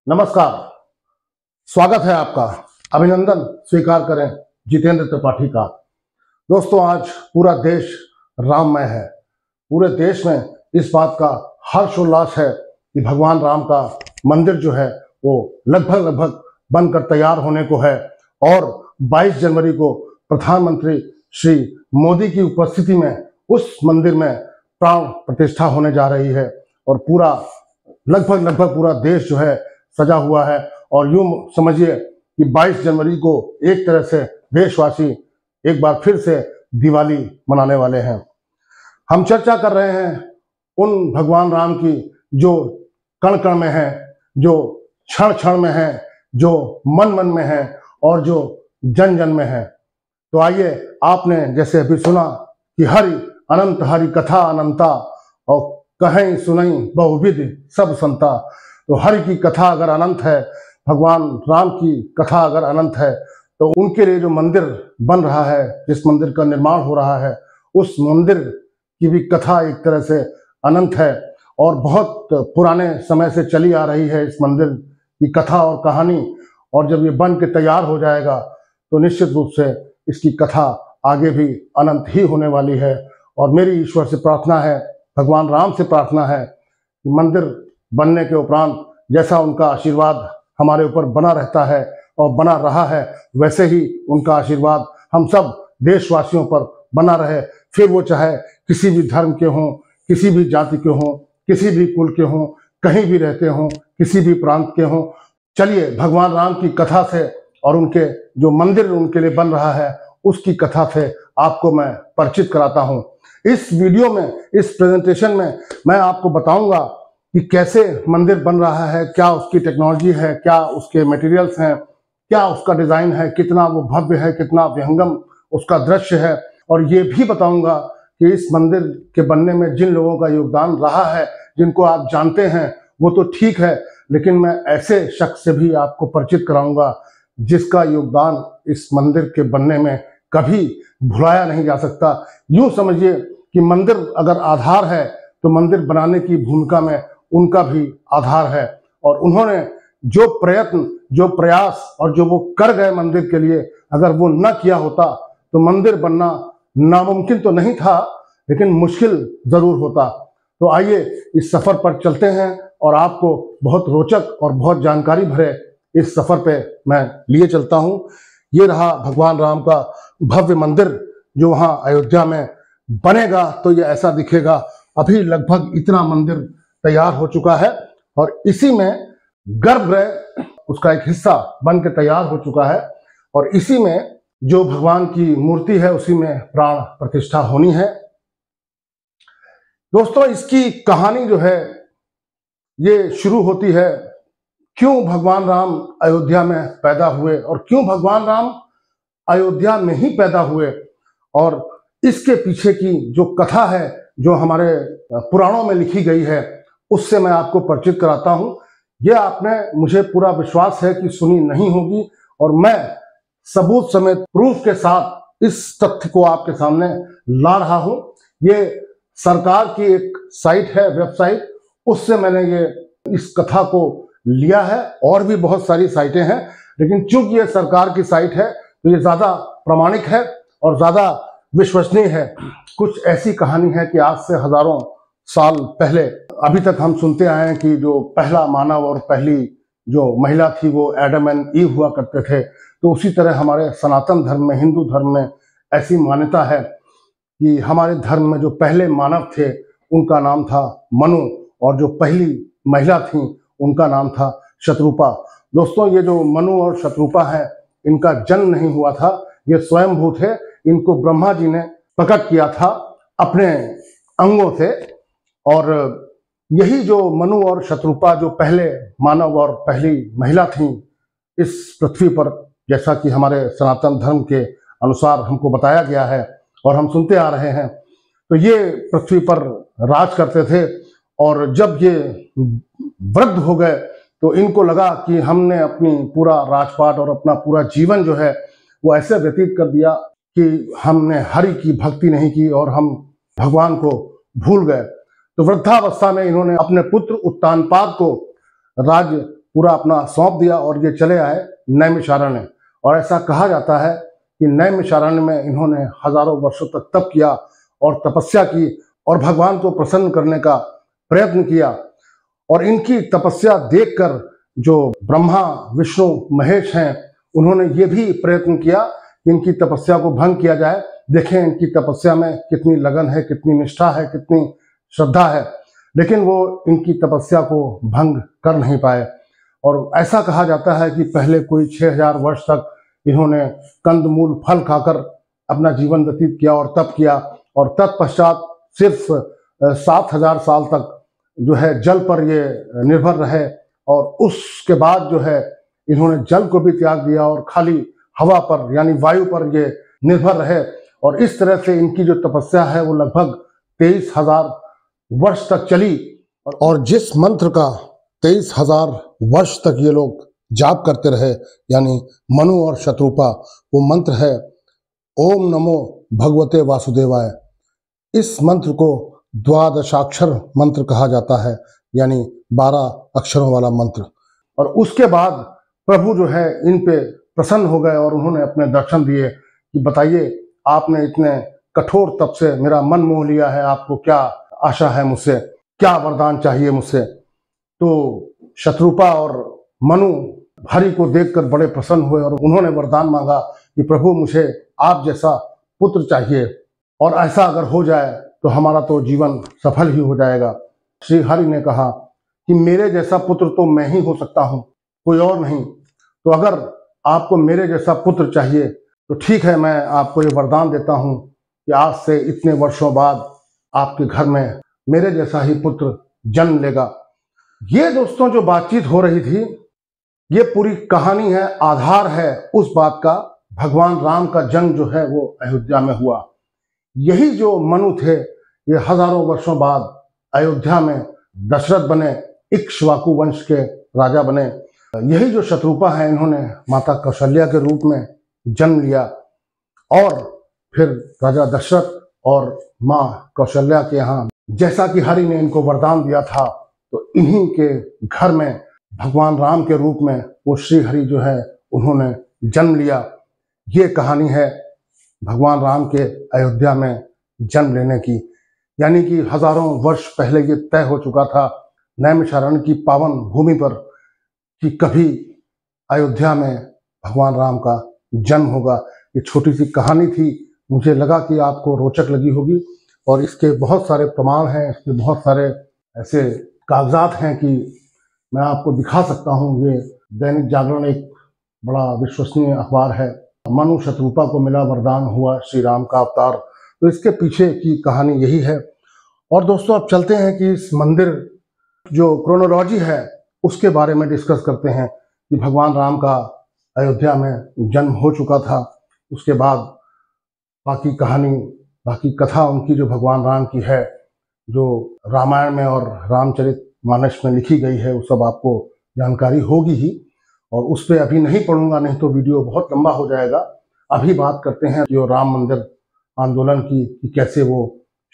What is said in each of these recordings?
नमस्कार, स्वागत है आपका। अभिनंदन स्वीकार करें जितेंद्र त्रिपाठी का। दोस्तों, आज पूरा देश राममय है। पूरे देश में इस बात का हर्षोल्लास है कि भगवान राम का मंदिर जो है वो लगभग बनकर तैयार होने को है और 22 जनवरी को प्रधानमंत्री श्री मोदी की उपस्थिति में उस मंदिर में प्राण प्रतिष्ठा होने जा रही है और पूरा लगभग पूरा देश जो है सजा हुआ है। और यूं समझिए कि 22 जनवरी को एक तरह से देशवासी एक बार फिर से दिवाली मनाने वाले हैं। हम चर्चा कर रहे हैं उन भगवान राम की जो कण कण में है, जो क्षण क्षण में है, जो मन मन में है और जो जन जन में है। तो आइए, आपने जैसे अभी सुना कि हरि अनंत हरि कथा अनंता और कहीं सुनई बहुविध सब संता। तो हरि की कथा अगर अनंत है, भगवान राम की कथा अगर अनंत है, तो उनके लिए जो मंदिर बन रहा है, जिस मंदिर का निर्माण हो रहा है, उस मंदिर की भी कथा एक तरह से अनंत है और बहुत पुराने समय से चली आ रही है इस मंदिर की कथा और कहानी। और जब ये बन के तैयार हो जाएगा तो निश्चित रूप से इसकी कथा आगे भी अनंत ही होने वाली है। और मेरी ईश्वर से प्रार्थना है, भगवान राम से प्रार्थना है कि मंदिर बनने के उपरांत जैसा उनका आशीर्वाद हमारे ऊपर बना रहता है और बना रहा है, वैसे ही उनका आशीर्वाद हम सब देशवासियों पर बना रहे। फिर वो चाहे किसी भी धर्म के हों, किसी भी जाति के हों, किसी भी कुल के हों, कहीं भी रहते हों, किसी भी प्रांत के हों। चलिए, भगवान राम की कथा से और उनके जो मंदिर उनके लिए बन रहा है उसकी कथा से आपको मैं परिचित कराता हूँ। इस वीडियो में, इस प्रेजेंटेशन में मैं आपको बताऊंगा कि कैसे मंदिर बन रहा है, क्या उसकी टेक्नोलॉजी है, क्या उसके मटेरियल्स हैं, क्या उसका डिजाइन है, कितना वो भव्य है, कितना विहंगम उसका दृश्य है। और ये भी बताऊंगा कि इस मंदिर के बनने में जिन लोगों का योगदान रहा है, जिनको आप जानते हैं वो तो ठीक है, लेकिन मैं ऐसे शख्स से भी आपको परिचित कराऊंगा जिसका योगदान इस मंदिर के बनने में कभी भुलाया नहीं जा सकता। यूं समझिए कि मंदिर अगर आधार है तो मंदिर बनाने की भूमिका में उनका भी आधार है। और उन्होंने जो प्रयत्न, जो प्रयास और जो वो कर गए मंदिर के लिए, अगर वो न किया होता तो मंदिर बनना नामुमकिन तो नहीं था, लेकिन मुश्किल जरूर होता। तो आइए इस सफर पर चलते हैं और आपको बहुत रोचक और बहुत जानकारी भरे इस सफर पे मैं लिए चलता हूं। ये रहा भगवान राम का भव्य मंदिर जो वहां अयोध्या में बनेगा। तो ये ऐसा दिखेगा। अभी लगभग इतना मंदिर तैयार हो चुका है और इसी में गर्भगृह उसका एक हिस्सा बन के तैयार हो चुका है और इसी में जो भगवान की मूर्ति है उसी में प्राण प्रतिष्ठा होनी है। दोस्तों, इसकी कहानी जो है ये शुरू होती है क्यों भगवान राम अयोध्या में पैदा हुए और क्यों भगवान राम अयोध्या में ही पैदा हुए। और इसके पीछे की जो कथा है, जो हमारे पुराणों में लिखी गई है, उससे मैं आपको परिचित कराता हूं। यह आपने, मुझे पूरा विश्वास है कि सुनी नहीं होगी और मैं सबूत समेत प्रूफ के साथ इस तथ्य को आपके सामने ला रहा हूं। ये सरकार की एक साइट है, वेबसाइट, उससे मैंने ये इस कथा को लिया है। और भी बहुत सारी साइटें हैं, लेकिन चूंकि ये सरकार की साइट है तो ये ज्यादा प्रामाणिक है और ज्यादा विश्वसनीय है। कुछ ऐसी कहानी है कि आज से हजारों साल पहले, अभी तक हम सुनते आए हैं कि जो पहला मानव और पहली जो महिला थी वो एडम एंड ईव हुआ करते थे। तो उसी तरह हमारे सनातन धर्म में, हिंदू धर्म में ऐसी मान्यता है कि हमारे धर्म में जो पहले मानव थे उनका नाम था मनु और जो पहली महिला थी उनका नाम था शत्रुपा। दोस्तों, ये जो मनु और शत्रुपा है, इनका जन्म नहीं हुआ था, ये स्वयंभू थे। इनको ब्रह्मा जी ने प्रकट किया था अपने अंगों से। और यही जो मनु और शत्रुपा जो पहले मानव और पहली महिला थीं इस पृथ्वी पर, जैसा कि हमारे सनातन धर्म के अनुसार हमको बताया गया है और हम सुनते आ रहे हैं, तो ये पृथ्वी पर राज करते थे। और जब ये वृद्ध हो गए तो इनको लगा कि हमने अपनी पूरा राजपाट और अपना पूरा जीवन जो है वो ऐसे व्यतीत कर दिया कि हमने हरि की भक्ति नहीं की और हम भगवान को भूल गए। तो वृद्धावस्था में इन्होंने अपने पुत्र उत्तानपाद को राज्य पूरा अपना सौंप दिया और ये चले आए नैमिषारण्य। और ऐसा कहा जाता है कि नैमिषारण्य में इन्होंने हजारों वर्षों तक तप किया और तपस्या की और भगवान को प्रसन्न करने का प्रयत्न किया। और इनकी तपस्या देखकर जो ब्रह्मा विष्णु महेश हैं उन्होंने ये भी प्रयत्न किया कि इनकी तपस्या को भंग किया जाए। देखें इनकी तपस्या में कितनी लगन है, कितनी निष्ठा है, कितनी श्रद्धा है, लेकिन वो इनकी तपस्या को भंग कर नहीं पाए। और ऐसा कहा जाता है कि पहले कोई 6000 वर्ष तक इन्होंने कंदमूल फल खाकर अपना जीवन व्यतीत किया और तप किया, और तत्पश्चात सिर्फ 7000 साल तक जो है जल पर ये निर्भर रहे, और उसके बाद जो है इन्होंने जल को भी त्याग दिया और खाली हवा पर यानी वायु पर ये निर्भर रहे। और इस तरह से इनकी जो तपस्या है वो लगभग 23,000 वर्ष तक चली। और जिस मंत्र का 23,000 वर्ष तक ये लोग जाप करते रहे, यानी मनु और शत्रुपा, वो मंत्र है ओम नमो भगवते वासुदेवाय। इस मंत्र को द्वादशाक्षर मंत्र कहा जाता है, यानी 12 अक्षरों वाला मंत्र। और उसके बाद प्रभु जो है इन पे प्रसन्न हो गए और उन्होंने अपने दर्शन दिए कि बताइए आपने इतने कठोर तप से मेरा मन मोह लिया है, आपको क्या आशा है मुझसे, क्या वरदान चाहिए मुझसे। तो शत्रुपा और मनु हरि को देखकर बड़े प्रसन्न हुए और उन्होंने वरदान मांगा कि प्रभु मुझे आप जैसा पुत्र चाहिए, और ऐसा अगर हो जाए तो हमारा तो जीवन सफल ही हो जाएगा। श्री हरि ने कहा कि मेरे जैसा पुत्र तो मैं ही हो सकता हूँ, कोई और नहीं। तो अगर आपको मेरे जैसा पुत्र चाहिए तो ठीक है, मैं आपको ये वरदान देता हूँ कि आज से इतने वर्षों बाद आपके घर में मेरे जैसा ही पुत्र जन्म लेगा। ये दोस्तों जो बातचीत हो रही थी, ये पूरी कहानी है, आधार है उस बात का, भगवान राम का जन्म जो है वो अयोध्या में हुआ। यही जो मनु थे ये हजारों वर्षों बाद अयोध्या में दशरथ बने, इक्ष्वाकु वंश के राजा बने। यही जो शत्रुपा है इन्होंने माता कौशल्या के रूप में जन्म लिया, और फिर राजा दशरथ और माँ कौशल्या के यहाँ जैसा कि हरि ने इनको वरदान दिया था, तो इन्हीं के घर में भगवान राम के रूप में वो श्री हरि जो है उन्होंने जन्म लिया। ये कहानी है भगवान राम के अयोध्या में जन्म लेने की, यानी कि हजारों वर्ष पहले ये तय हो चुका था नैमिषारण्य की पावन भूमि पर कि कभी अयोध्या में भगवान राम का जन्म होगा। ये छोटी सी कहानी थी, मुझे लगा कि आपको रोचक लगी होगी, और इसके बहुत सारे प्रमाण हैं, इसके बहुत सारे ऐसे कागजात हैं कि मैं आपको दिखा सकता हूँ। ये दैनिक जागरण एक बड़ा विश्वसनीय अखबार है। मनु शत्रुपा को मिला वरदान, हुआ श्री राम का अवतार। तो इसके पीछे की कहानी यही है। और दोस्तों अब चलते हैं कि इस मंदिर जो क्रोनोलॉजी है उसके बारे में डिस्कस करते हैं कि भगवान राम का अयोध्या में जन्म हो चुका था, उसके बाद बाकी कहानी, बाकी कथा उनकी जो भगवान राम की है, जो रामायण में और रामचरितमानस में लिखी गई है, वो सब आपको जानकारी होगी ही, और उस पर अभी नहीं पढ़ूंगा, नहीं तो वीडियो बहुत लंबा हो जाएगा। अभी बात करते हैं जो राम मंदिर आंदोलन की कि कैसे वो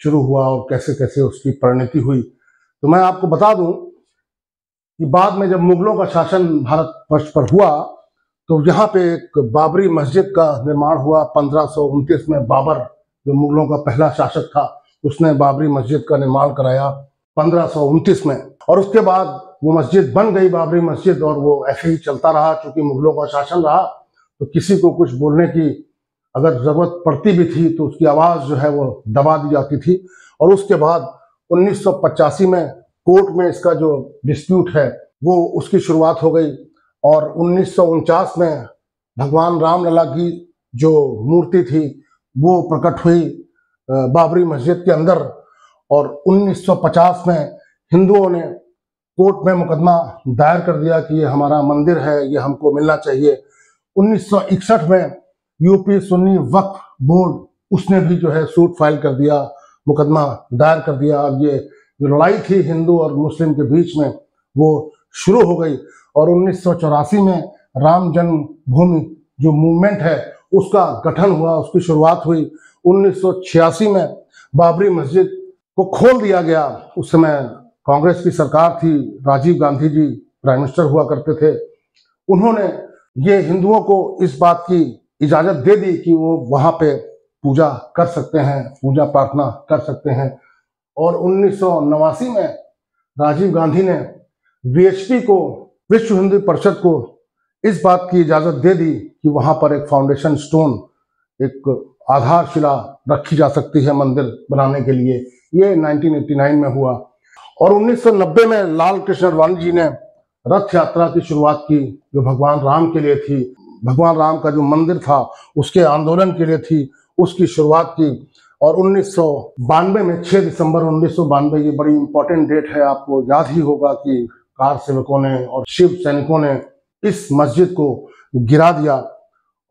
शुरू हुआ और कैसे कैसे उसकी परिणति हुई। तो मैं आपको बता दूं कि बाद में जब मुगलों का शासन भारतवर्ष पर हुआ तो यहाँ पे एक बाबरी मस्जिद का निर्माण हुआ 1529 में। बाबर जो मुगलों का पहला शासक था उसने बाबरी मस्जिद का निर्माण कराया 1529 में, और उसके बाद वो मस्जिद बन गई बाबरी मस्जिद, और वो ऐसे ही चलता रहा। चूंकि मुगलों का शासन रहा तो किसी को कुछ बोलने की अगर जरूरत पड़ती भी थी तो उसकी आवाज़ जो है वो दबा दी जाती थी। और उसके बाद 1985 में कोर्ट में इसका जो डिस्प्यूट है वो उसकी शुरुआत हो गई, और 1949 में भगवान रामलला की जो मूर्ति थी वो प्रकट हुई बाबरी मस्जिद के अंदर, और 1950 में हिंदुओं ने कोर्ट में मुकदमा दायर कर दिया कि ये हमारा मंदिर है, ये हमको मिलना चाहिए। 1961 में यूपी सुन्नी वक्फ बोर्ड उसने भी जो है सूट फाइल कर दिया, मुकदमा दायर कर दिया। अब ये जो लड़ाई थी हिंदू और मुस्लिम के बीच में वो शुरू हो गई, और 1984 में राम जन्मभूमि जो मूवमेंट है उसका गठन हुआ, उसकी शुरुआत हुई। 1986 में बाबरी मस्जिद को खोल दिया गया। उस समय कांग्रेस की सरकार थी, राजीव गांधी जी प्राइम मिनिस्टर हुआ करते थे, उन्होंने ये हिंदुओं को इस बात की इजाजत दे दी कि वो वहां पे पूजा कर सकते हैं, पूजा प्रार्थना कर सकते हैं। और 1989 में राजीव गांधी ने वीएचपी को, विश्व हिंदू परिषद को, इस बात की इजाजत दे दी कि वहां पर एक फाउंडेशन स्टोन, एक आधारशिला रखी जा सकती है मंदिर बनाने के लिए। ये 1989 में हुआ। और 1990 में लाल कृष्ण आडवाणी जी ने रथ यात्रा की शुरुआत की, जो भगवान राम के लिए थी। भगवान राम का जो मंदिर था उसके आंदोलन के लिए थी, उसकी शुरुआत की। और 1992 में 6 दिसंबर 1992, ये बड़ी इंपॉर्टेंट डेट है, आपको याद ही होगा कि कार सेवकों ने और शिव सैनिकों ने इस मस्जिद को गिरा दिया।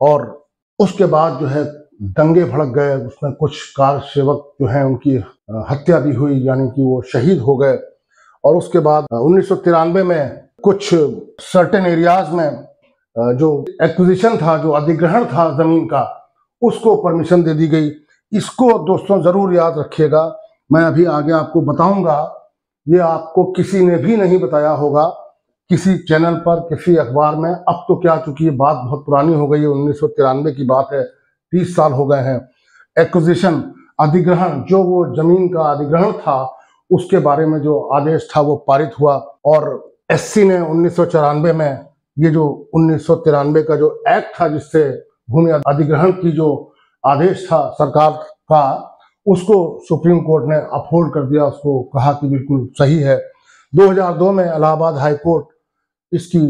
और उसके बाद जो है दंगे भड़क गए, उसमें कुछ कार सेवक जो हैं उनकी हत्या भी हुई, यानी कि वो शहीद हो गए। और उसके बाद 1993 में कुछ सर्टेन एरियाज में जो एक्विजिशन था, जो अधिग्रहण था जमीन का, उसको परमिशन दे दी गई। इसको दोस्तों जरूर याद रखिएगा, मैं अभी आगे आपको बताऊंगा। ये आपको किसी ने भी नहीं बताया होगा, किसी चैनल पर, किसी अखबार में। अब तो क्या, चूंकि ये बात बहुत पुरानी हो गई है, 1993 की बात है, 30 साल हो गए हैं। एक्विजिशन, अधिग्रहण, जो वो जमीन का अधिग्रहण था, उसके बारे में जो आदेश था वो पारित हुआ। और एससी ने 1994 में, ये जो 1993 का जो एक्ट था जिससे भूमि अधिग्रहण की जो आदेश था सरकार का, उसको सुप्रीम कोर्ट ने अपहोल्ड कर दिया, उसको कहा कि बिल्कुल सही है। 2002 में इलाहाबाद हाई कोर्ट इसकी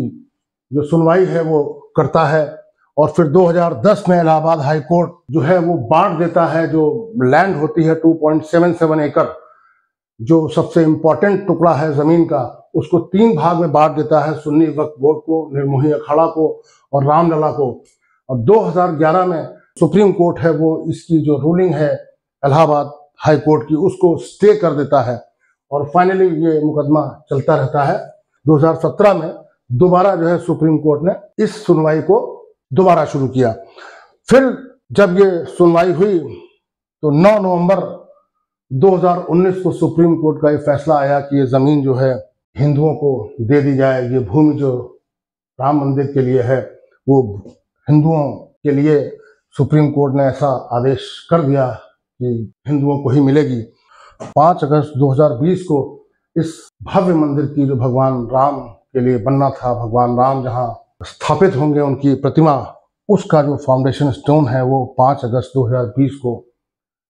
जो सुनवाई है वो करता है। और फिर 2010 में इलाहाबाद हाई कोर्ट जो है वो बांट देता है, जो लैंड होती है 2.77 एकड़, जो सबसे इंपॉर्टेंट टुकड़ा है जमीन का, उसको 3 भाग में बांट देता है, सुन्नी वक्फ बोर्ड को, निर्मोही अखाड़ा को और रामलला को। और 2011 में सुप्रीम कोर्ट है वो इसकी जो रूलिंग है इलाहाबाद हाई कोर्ट की, उसको स्टे कर देता है। और फाइनली ये मुकदमा चलता रहता है। 2017 में दोबारा जो है सुप्रीम कोर्ट ने इस सुनवाई को दोबारा शुरू किया। फिर जब ये सुनवाई हुई तो 9 नवंबर 2019 को सुप्रीम कोर्ट का ये फैसला आया कि ये जमीन जो है हिंदुओं को दे दी जाए। ये भूमि जो राम मंदिर के लिए है वो हिंदुओं के लिए सुप्रीम कोर्ट ने ऐसा आदेश कर दिया कि हिंदुओं को ही मिलेगी। 5 अगस्त 2020 को इस भव्य मंदिर की, जो भगवान राम के लिए बनना था, भगवान राम जहां स्थापित होंगे उनकी प्रतिमा, उसका जो फाउंडेशन स्टोन है वो 5 अगस्त 2020 को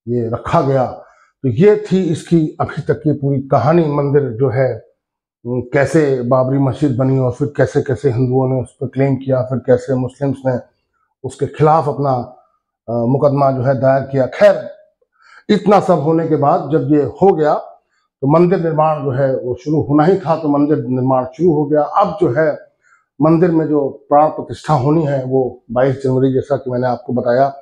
ये रखा गया। तो ये थी इसकी अभी तक की पूरी कहानी। मंदिर जो है कैसे बाबरी मस्जिद बनी और फिर कैसे कैसे हिंदुओं ने उस पर क्लेम किया, फिर कैसे मुस्लिम्स ने उसके खिलाफ अपना मुकदमा जो है दायर किया। खैर, इतना सब होने के बाद जब ये हो गया तो मंदिर निर्माण जो है वो शुरू होना ही था, तो मंदिर निर्माण शुरू हो गया। अब जो है मंदिर में जो प्राण प्रतिष्ठा होनी है वो 22 जनवरी, जैसा कि मैंने आपको बताया।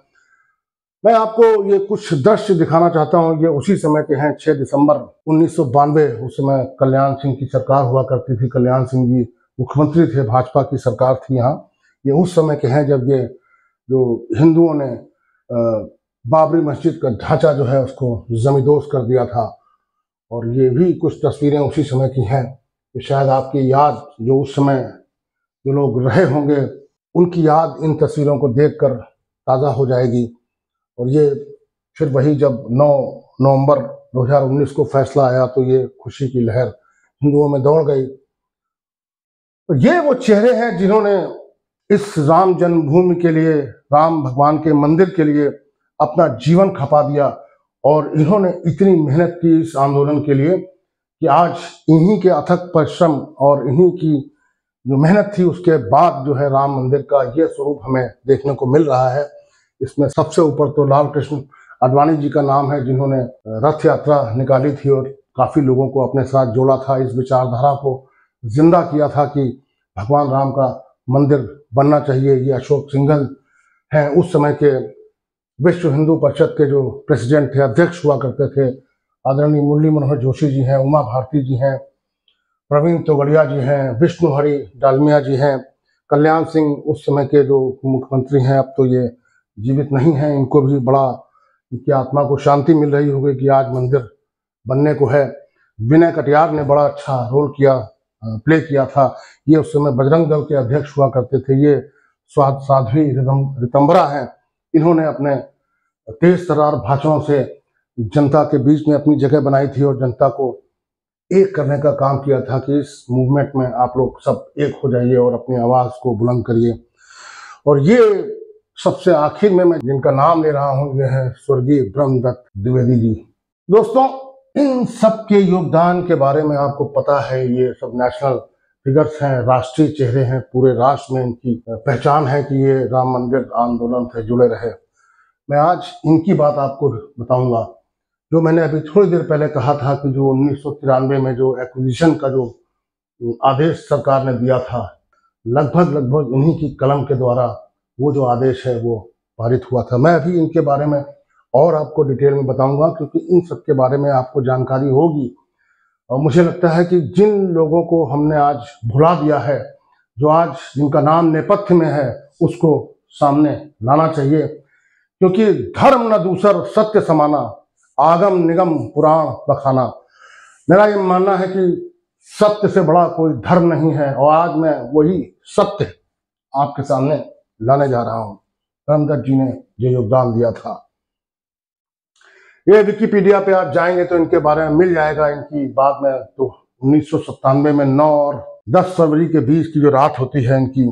मैं आपको ये कुछ दृश्य दिखाना चाहता हूँ। ये उसी समय के हैं, 6 दिसंबर 1992। उस समय कल्याण सिंह की सरकार हुआ करती थी, कल्याण सिंह जी मुख्यमंत्री थे, भाजपा की सरकार थी यहाँ। ये उस समय के हैं जब ये जो हिंदुओं ने बाबरी मस्जिद का ढांचा जो है उसको जमींदोज कर दिया था। और ये भी कुछ तस्वीरें उसी समय की हैं कि शायद आपकी याद, जो उस समय जो लोग रहे होंगे, उनकी याद इन तस्वीरों को देखकर ताज़ा हो जाएगी। और ये फिर वही जब 9 नवंबर 2019 को फैसला आया तो ये खुशी की लहर हिंदुओं में दौड़ गई। तो ये वो चेहरे हैं जिन्होंने इस राम जन्मभूमि के लिए, राम भगवान के मंदिर के लिए अपना जीवन खपा दिया। और इन्होंने इतनी मेहनत की इस आंदोलन के लिए कि आज इन्हीं के अथक परिश्रम और इन्हीं की जो मेहनत थी, उसके बाद जो है राम मंदिर का ये स्वरूप हमें देखने को मिल रहा है। इसमें सबसे ऊपर तो लाल कृष्ण आडवाणी जी का नाम है, जिन्होंने रथ यात्रा निकाली थी और काफ़ी लोगों को अपने साथ जोड़ा था, इस विचारधारा को जिंदा किया था कि भगवान राम का मंदिर बनना चाहिए। ये अशोक सिंघल हैं, उस समय के विश्व हिंदू परिषद के जो प्रेसिडेंट थे, अध्यक्ष हुआ करते थे। आदरणीय मुरली मनोहर जोशी जी हैं, उमा भारती जी हैं, प्रवीण तोगड़िया जी हैं, विष्णु हरि डालमिया जी हैं, कल्याण सिंह उस समय के जो मुख्यमंत्री हैं, अब तो ये जीवित नहीं हैं। इनको भी बड़ा, इनकी आत्मा को शांति मिल रही होगी कि आज मंदिर बनने को है। विनय कटियार ने बड़ा अच्छा रोल किया प्ले किया था। ये उस समय बजरंग दल के अध्यक्ष हुआ करते थे। ये साध्वी ऋतंभरा हैं। इन्होंने अपने तेज तर्रार भाषणों से जनता के बीच में अपनी जगह बनाई थी और जनता को एक करने का काम किया था कि इस मूवमेंट में आप लोग सब एक हो जाइए और अपनी आवाज को बुलंद करिए। और ये सबसे आखिर में मैं जिनका नाम ले रहा हूं, ये है स्वर्गीय ब्रह्मदत्त द्विवेदी जी। दोस्तों, इन सब के योगदान के बारे में आपको पता है। ये सब नेशनल फिगर्स हैं, राष्ट्रीय चेहरे हैं, पूरे राष्ट्र में इनकी पहचान है कि ये राम मंदिर आंदोलन से जुड़े रहे। मैं आज इनकी बात आपको बताऊंगा। जो मैंने अभी थोड़ी देर पहले कहा था कि जो 1993 में जो एक्विजिशन का जो आदेश सरकार ने दिया था, लगभग इन्हीं की कलम के द्वारा वो जो आदेश है वो पारित हुआ था। मैं अभी इनके बारे में और आपको डिटेल में बताऊंगा, क्योंकि इन सब के बारे में आपको जानकारी होगी। और मुझे लगता है कि जिन लोगों को हमने आज भुला दिया है, जो आज जिनका नाम नेपथ्य में है, उसको सामने लाना चाहिए। क्योंकि धर्म न दूसर सत्य समाना, आगम निगम पुराण बखाना। मेरा ये मानना है कि सत्य से बड़ा कोई धर्म नहीं है, और आज मैं वही सत्य आपके सामने लाने जा रहा हूं। ब्रह्मदत्त जी ने जो योगदान दिया था, ये विकिपीडिया पे आप जाएंगे तो इनके बारे में मिल जाएगा। इनकी बाद में तो 1997 में 9 और 10 फरवरी के बीच की जो रात होती है, इनकी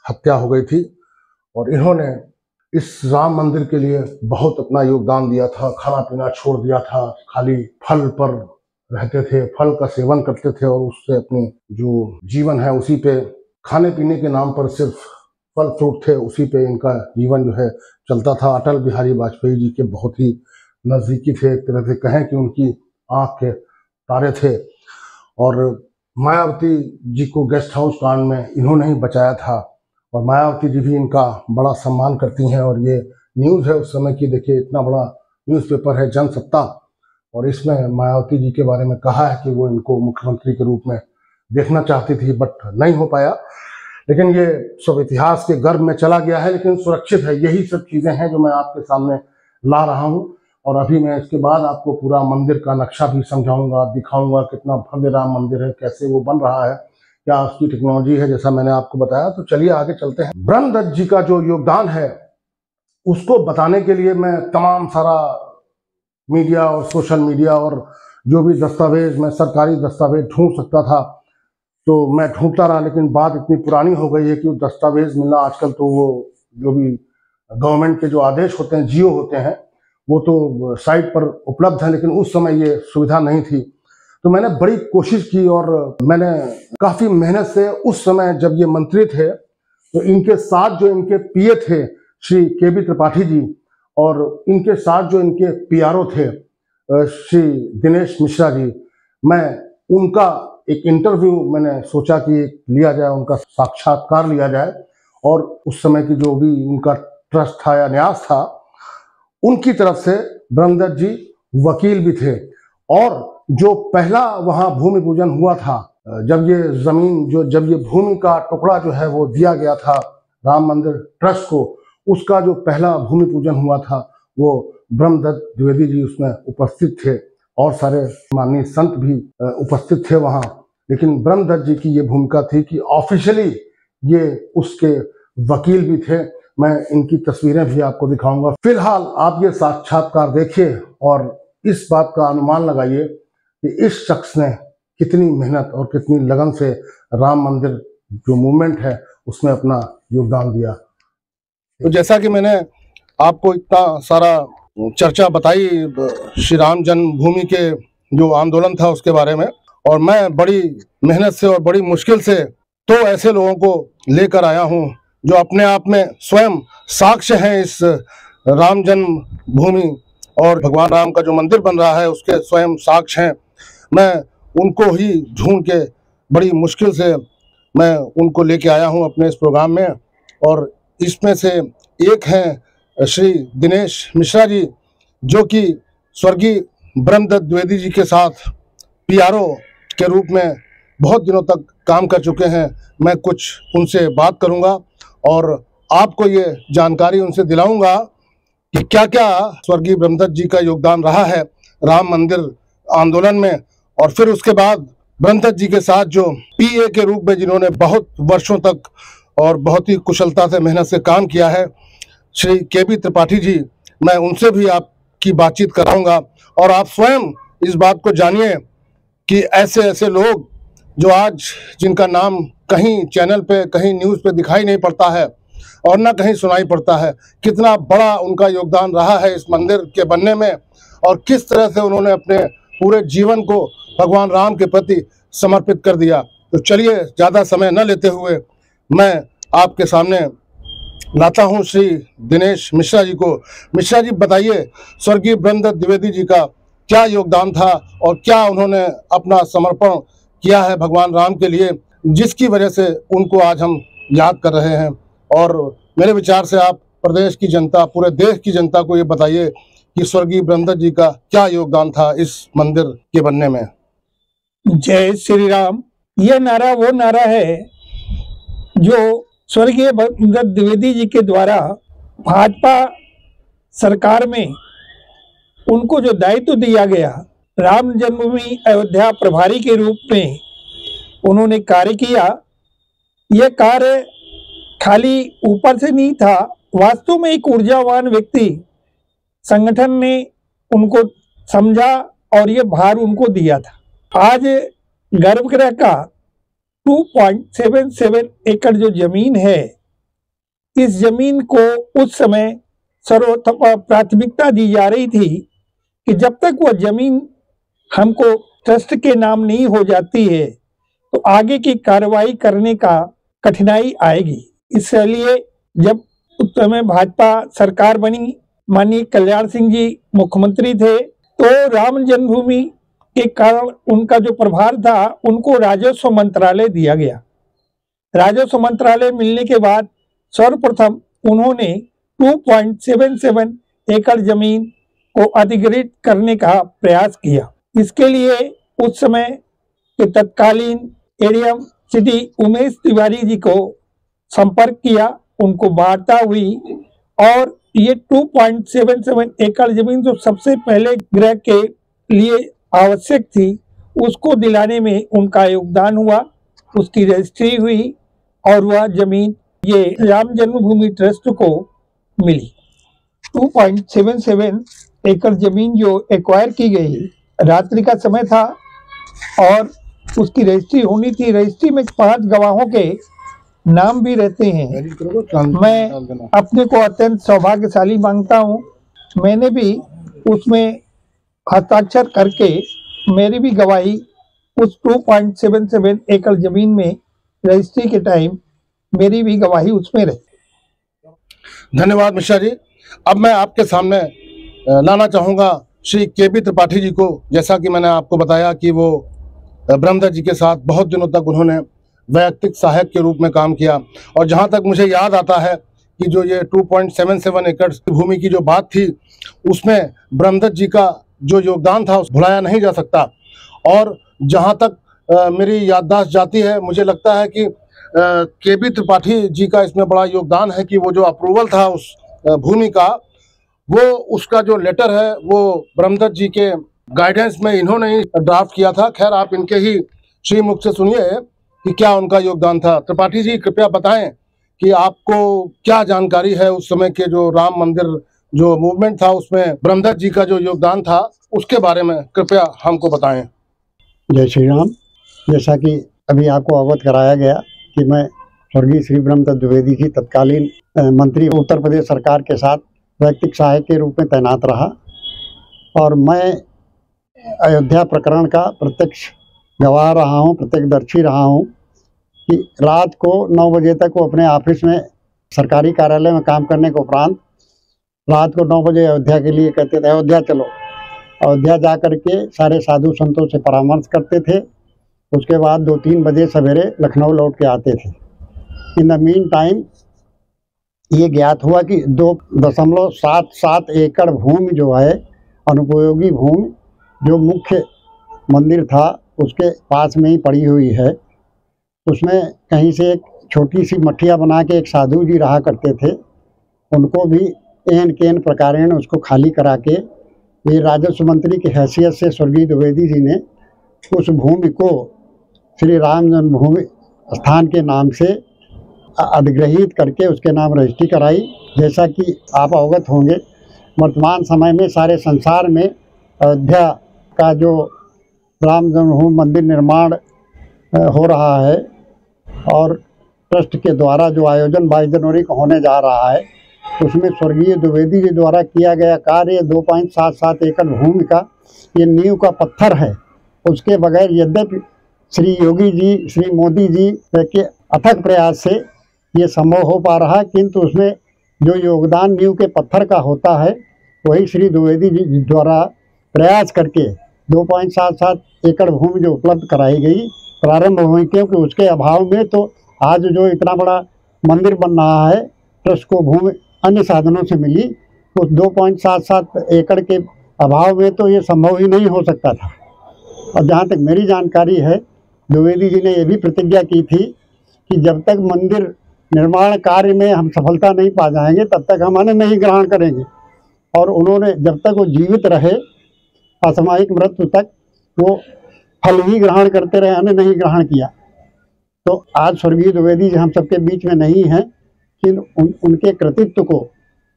हत्या हो गई थी। और इन्होंने इस राम मंदिर के लिए बहुत अपना योगदान दिया था। खाना पीना छोड़ दिया था, खाली फल पर रहते थे, फल का सेवन करते थे और उससे अपनी जो जीवन है उसी पे, खाने पीने के नाम पर सिर्फ फल फ्रूट थे, उसी पे इनका जीवन जो है चलता था। अटल बिहारी वाजपेयी जी के बहुत ही नजदीकी थे, एक तरह से कहें कि उनकी आंख के तारे थे। और मायावती जी को गेस्ट हाउस कांड में इन्होंने ही बचाया था, और मायावती जी भी इनका बड़ा सम्मान करती हैं। और ये न्यूज़ है उस समय की, देखिए इतना बड़ा न्यूज़पेपर है जनसत्ता, और इसमें मायावती जी के बारे में कहा है कि वो इनको मुख्यमंत्री के रूप में देखना चाहती थी, बट नहीं हो पाया। लेकिन ये सब इतिहास के गर्भ में चला गया है, लेकिन सुरक्षित है। यही सब चीज़ें हैं जो मैं आपके सामने ला रहा हूँ। और अभी मैं इसके बाद आपको पूरा मंदिर का नक्शा भी समझाऊंगा, दिखाऊंगा कितना भव्य राम मंदिर है, कैसे वो बन रहा है, क्या उसकी टेक्नोलॉजी है, जैसा मैंने आपको बताया। तो चलिए आगे चलते हैं। ब्रह्मदत्त जी का जो योगदान है उसको बताने के लिए मैं तमाम सारा मीडिया और सोशल मीडिया और जो भी दस्तावेज, मैं सरकारी दस्तावेज ढूंढ सकता था तो मैं ढूंढता रहा। लेकिन बात इतनी पुरानी हो गई है कि वो दस्तावेज मिलना आजकल, तो वो जो भी गवर्नमेंट के जो आदेश होते हैं, जियो होते हैं, वो तो साइट पर उपलब्ध है, लेकिन उस समय ये सुविधा नहीं थी। तो मैंने बड़ी कोशिश की और मैंने काफी मेहनत से, उस समय जब ये मंत्री थे तो इनके साथ जो इनके पीए थे श्री केबी त्रिपाठी जी, और इनके साथ जो इनके पीआरओ थे श्री दिनेश मिश्रा जी, मैं उनका एक इंटरव्यू मैंने सोचा कि लिया जाए, उनका साक्षात्कार लिया जाए। और उस समय की जो भी उनका ट्रस्ट था या न्यास था, उनकी तरफ से ब्रह्मदत्त जी वकील भी थे। और जो पहला वहां भूमि पूजन हुआ था, जब ये जमीन जब ये भूमि का टुकड़ा जो है वो दिया गया था राम मंदिर ट्रस्ट को, उसका जो पहला भूमि पूजन हुआ था वो ब्रह्मदत्त द्विवेदी जी उसमें उपस्थित थे, और सारे माननीय संत भी उपस्थित थे वहां। लेकिन ब्रह्मदत्त जी की ये भूमिका थी कि ऑफिशियली ये उसके वकील भी थे। मैं इनकी तस्वीरें भी आपको दिखाऊंगा। फिलहाल आप ये साक्षात्कार देखिए और इस बात का अनुमान लगाइए कि इस शख्स ने कितनी मेहनत और कितनी लगन से राम मंदिर जो मूवमेंट है उसमें अपना योगदान दिया। तो जैसा कि मैंने आपको इतना सारा चर्चा बताई श्री राम जन्मभूमि के जो आंदोलन था उसके बारे में, और मैं बड़ी मेहनत से और बड़ी मुश्किल से तो ऐसे लोगों को लेकर आया हूं जो अपने आप में स्वयं साक्ष्य हैं इस राम जन्मभूमि और भगवान राम का जो मंदिर बन रहा है उसके स्वयं साक्ष्य हैं। मैं उनको ही ढूंढ के बड़ी मुश्किल से मैं उनको लेके आया हूं अपने इस प्रोग्राम में। और इसमें से एक हैं श्री दिनेश मिश्रा जी, जो कि स्वर्गीय ब्रह्मदत्त द्विवेदी जी के साथ पीआरओ के रूप में बहुत दिनों तक काम कर चुके हैं। मैं कुछ उनसे बात करूंगा और आपको ये जानकारी उनसे दिलाऊंगा कि क्या क्या स्वर्गीय ब्रह्मदत्त जी का योगदान रहा है राम मंदिर आंदोलन में। और फिर उसके बाद ब्रह्मदत्त जी के साथ जो पीए के रूप में जिन्होंने बहुत वर्षों तक और बहुत ही कुशलता से मेहनत से काम किया है, श्री केबी त्रिपाठी जी, मैं उनसे भी आपकी बातचीत कराऊंगा और आप स्वयं इस बात को जानिए कि ऐसे ऐसे लोग जो आज जिनका नाम कहीं चैनल पे कहीं न्यूज़ पे दिखाई नहीं पड़ता है और ना कहीं सुनाई पड़ता है, कितना बड़ा उनका योगदान रहा है इस मंदिर के बनने में और किस तरह से उन्होंने अपने पूरे जीवन को भगवान राम के प्रति समर्पित कर दिया। तो चलिए ज़्यादा समय न लेते हुए मैं आपके सामने लाता हूं श्री दिनेश मिश्रा जी को। मिश्रा जी, बताइए स्वर्गीय ब्रह्मदत्त द्विवेदी जी का क्या योगदान था और क्या उन्होंने अपना समर्पण किया है भगवान राम के लिए, जिसकी वजह से उनको आज हम याद कर रहे हैं। और मेरे विचार से आप प्रदेश की जनता, पूरे देश की जनता को ये बताइए कि स्वर्गीय ब्रह्मदत्त जी का क्या योगदान था इस मंदिर के बनने में। जय श्री राम। यह नारा वो नारा है जो स्वर्गीय ब्रह्मदत्त द्विवेदी जी के द्वारा भाजपा सरकार में उनको जो दायित्व दिया गया, राम जन्मभूमि अयोध्या प्रभारी के रूप में उन्होंने कार्य किया। यह कार्य खाली ऊपर से नहीं था, वास्तव में एक ऊर्जावान व्यक्ति संगठन ने उनको समझा और ये भार उनको दिया था। आज गर्भगृह का 2.77 एकड़ जो जमीन है, इस जमीन को उस समय सर्वोत्तम प्राथमिकता दी जा रही थी कि जब तक वह जमीन हमको ट्रस्ट के नाम नहीं हो जाती है तो आगे की कार्रवाई करने का कठिनाई आएगी। इसलिए जब उस समय भाजपा सरकार बनी, माननीय कल्याण सिंह जी मुख्यमंत्री थे, तो राम जन्मभूमि के कारण उनका जो प्रभार था उनको राजस्व मंत्रालय दिया गया। राजस्व मंत्रालय मिलने के बाद सर्वप्रथम उन्होंने 2.77 एकड़ जमीन को अधिग्रहित करने का प्रयास किया। इसके लिए उस समय के तत्कालीन एडीएम सिटी उमेश तिवारी जी को संपर्क किया, उनको वार्ता हुई और ये 2.77 एकड़ जमीन जो सबसे पहले गृह के लिए आवश्यक थी, उसको दिलाने में उनका योगदान हुआ। उसकी रजिस्ट्री हुई और वह जमीन ये राम जन्मभूमि ट्रस्ट को मिली। 2.77 एकड़ जमीन जो एक्वायर की गई, रात्रि का समय था और उसकी रजिस्ट्री होनी थी। रजिस्ट्री में 5 गवाहों के नाम भी रहते हैं। मैं अपने को अत्यंत सौभाग्यशाली मानता हूँ। मैंने भी उसमें हस्ताक्षर करके मेरी भी गवाही उस 2.77 एकड़ जमीन में रजिस्ट्री के टाइम मेरी भी गवाही उसमें रही। धन्यवाद मिश्रा जी। अब मैं आपके सामने लाना चाहूँगा श्री केबी त्रिपाठी जी को। जैसा कि मैंने आपको बताया कि वो ब्रह्मदत्त जी के साथ बहुत दिनों तक उन्होंने वैयक्तिक सहायक के रूप में काम किया और जहाँ तक मुझे याद आता है कि जो ये 2.77 एकड़ भूमि की जो बात थी, उसमें ब्रह्मदत्त जी का जो योगदान था उस भुलाया नहीं जा सकता। और जहाँ तक मेरी याददाश्त जाती है, मुझे लगता है कि केबी त्रिपाठी जी का इसमें बड़ा योगदान है कि वो जो अप्रूवल था उस भूमि का, वो उसका जो लेटर है वो ब्रह्मदत्त जी के गाइडेंस में इन्होंने ही ड्राफ्ट किया था। खैर, आप इनके ही श्री मुख से सुनिए कि क्या उनका योगदान था। त्रिपाठी जी, कृपया बताएं कि आपको क्या जानकारी है उस समय के जो राम मंदिर जो मूवमेंट था उसमें ब्रह्मदत्त जी का जो योगदान था, उसके बारे में कृपया हमको बताएं। जय श्री राम। जैसा कि अभी आपको अवगत कराया गया कि मैं स्वर्गीय श्री ब्रह्मदत्त द्विवेदी जी तत्कालीन मंत्री उत्तर प्रदेश सरकार के साथ वैयक्तिक सहायक के रूप में तैनात रहा और मैं अयोध्या प्रकरण का प्रत्यक्ष गवाह रहा हूँ, प्रत्यक्षदर्शी रहा हूँ कि रात को 9 बजे तक वो अपने ऑफिस में सरकारी कार्यालय में काम करने के उपरांत रात को 9 बजे अयोध्या के लिए कहते थे, अयोध्या चलो। अयोध्या जा कर के सारे साधु संतों से परामर्श करते थे। उसके बाद 2-3 बजे सवेरे लखनऊ लौट के आते थे। इन द मीन टाइम ये ज्ञात हुआ कि 2.77 एकड़ भूमि जो है अनुपयोगी भूमि जो मुख्य मंदिर था उसके पास में ही पड़ी हुई है। उसमें कहीं से एक छोटी सी मठिया बना के एक साधु जी रहा करते थे, उनको भी एन केन प्रकारेण उसको खाली करा के ये राजस्व मंत्री की हैसियत से स्वर्गीय द्विवेदी जी ने उस भूमि को श्री राम जन्मभूमि स्थान के नाम से अधिग्रहित करके उसके नाम रजिस्ट्री कराई। जैसा कि आप अवगत होंगे, वर्तमान समय में सारे संसार में अयोध्या का जो राम जन्मभूमि मंदिर निर्माण हो रहा है और ट्रस्ट के द्वारा जो आयोजन 22 जनवरी को होने जा रहा है, उसमें स्वर्गीय द्विवेदी जी द्वारा किया गया कार्य 2.77 एकड़ भूमि का ये नींव का पत्थर है। उसके बगैर यद्यपि श्री योगी जी, श्री मोदी जी के अथक प्रयास से ये संभव हो पा रहा है, किंतु उसमें जो योगदान नींव के पत्थर का होता है वही श्री द्विवेदी जी द्वारा प्रयास करके 2.77 एकड़ भूमि जो उपलब्ध कराई गई प्रारंभ हुई, क्योंकि उसके अभाव में तो आज जो इतना बड़ा मंदिर बन रहा है, ट्रस्ट को भूमि अन्य साधनों से मिली, उस 2.77 एकड़ के अभाव में तो ये संभव ही नहीं हो सकता था। और जहाँ तक मेरी जानकारी है, द्विवेदी जी ने ये भी प्रतिज्ञा की थी कि जब तक मंदिर निर्माण कार्य में हम सफलता नहीं पा जाएंगे तब तक हम अन्न नहीं ग्रहण करेंगे। और उन्होंने जब तक वो जीवित रहे, असामयिक मृत्यु तक वो फल ही ग्रहण करते रहे, अन्न नहीं ग्रहण किया। तो आज स्वर्गीय द्विवेदी जी हम सबके बीच में नहीं हैं, कि उनके कृतित्व को,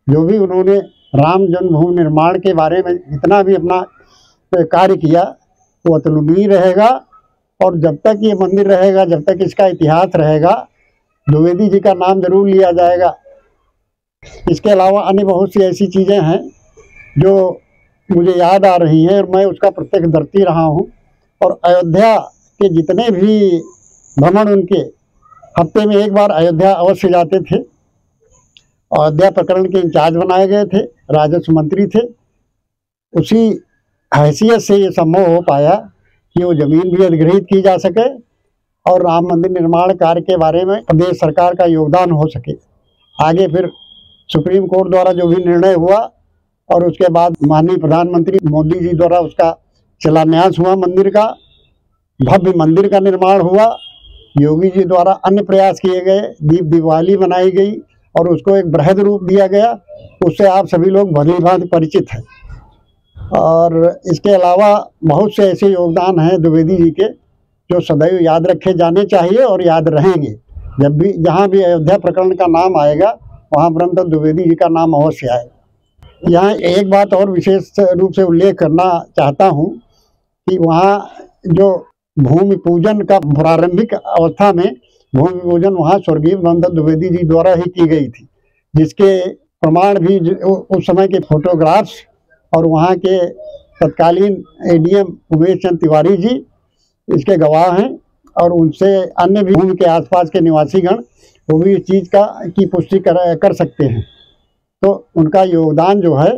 जो भी उन्होंने राम जन्मभूमि निर्माण के बारे में जितना भी अपना कार्य किया, वो अतुलनीय रहेगा। और जब तक ये मंदिर रहेगा, जब तक इसका इतिहास रहेगा, द्विवेदी जी का नाम जरूर लिया जाएगा। इसके अलावा अन्य बहुत सी ऐसी चीज़ें हैं जो मुझे याद आ रही हैं और मैं उसका प्रत्यक्षदर्शी रहा हूँ। और अयोध्या के जितने भी भ्रमण उनके, हफ्ते में एक बार अयोध्या अवश्य जाते थे। अयोध्या प्रकरण के इंचार्ज बनाए गए थे, राजस्व मंत्री थे। उसी हैसियत से ये संभव हो पाया कि वो ज़मीन भी अधिग्रहित की जा सके और राम मंदिर निर्माण कार्य के बारे में प्रदेश सरकार का योगदान हो सके। आगे फिर सुप्रीम कोर्ट द्वारा जो भी निर्णय हुआ और उसके बाद माननीय प्रधानमंत्री मोदी जी द्वारा उसका शिलान्यास हुआ, मंदिर का भव्य मंदिर का निर्माण हुआ। योगी जी द्वारा अन्य प्रयास किए गए, दीप दिवाली बनाई गई और उसको एक बृहद रूप दिया गया। उससे आप सभी लोग भली भांति परिचित हैं। और इसके अलावा बहुत से ऐसे योगदान हैं द्विवेदी जी के जो सदैव याद रखे जाने चाहिए और याद रहेंगे। जब भी जहाँ भी अयोध्या प्रकरण का नाम आएगा, वहाँ ब्रह्मदत्त द्विवेदी जी का नाम अवश्य आएगा। यहाँ एक बात और विशेष रूप से उल्लेख करना चाहता हूँ कि वहाँ जो भूमि पूजन का प्रारंभिक अवस्था में भूमि पूजन वहाँ स्वर्गीय ब्रह्मदत्त द्विवेदी जी द्वारा ही की गई थी, जिसके प्रमाण भी उस समय के फोटोग्राफ्स और वहाँ के तत्कालीन एडीएम उमेश चंद तिवारी जी इसके गवाह हैं। और उनसे अन्य भी भूमि के आसपास के निवासीगण वो भी इस चीज़ की पुष्टि कर सकते हैं। तो उनका योगदान जो है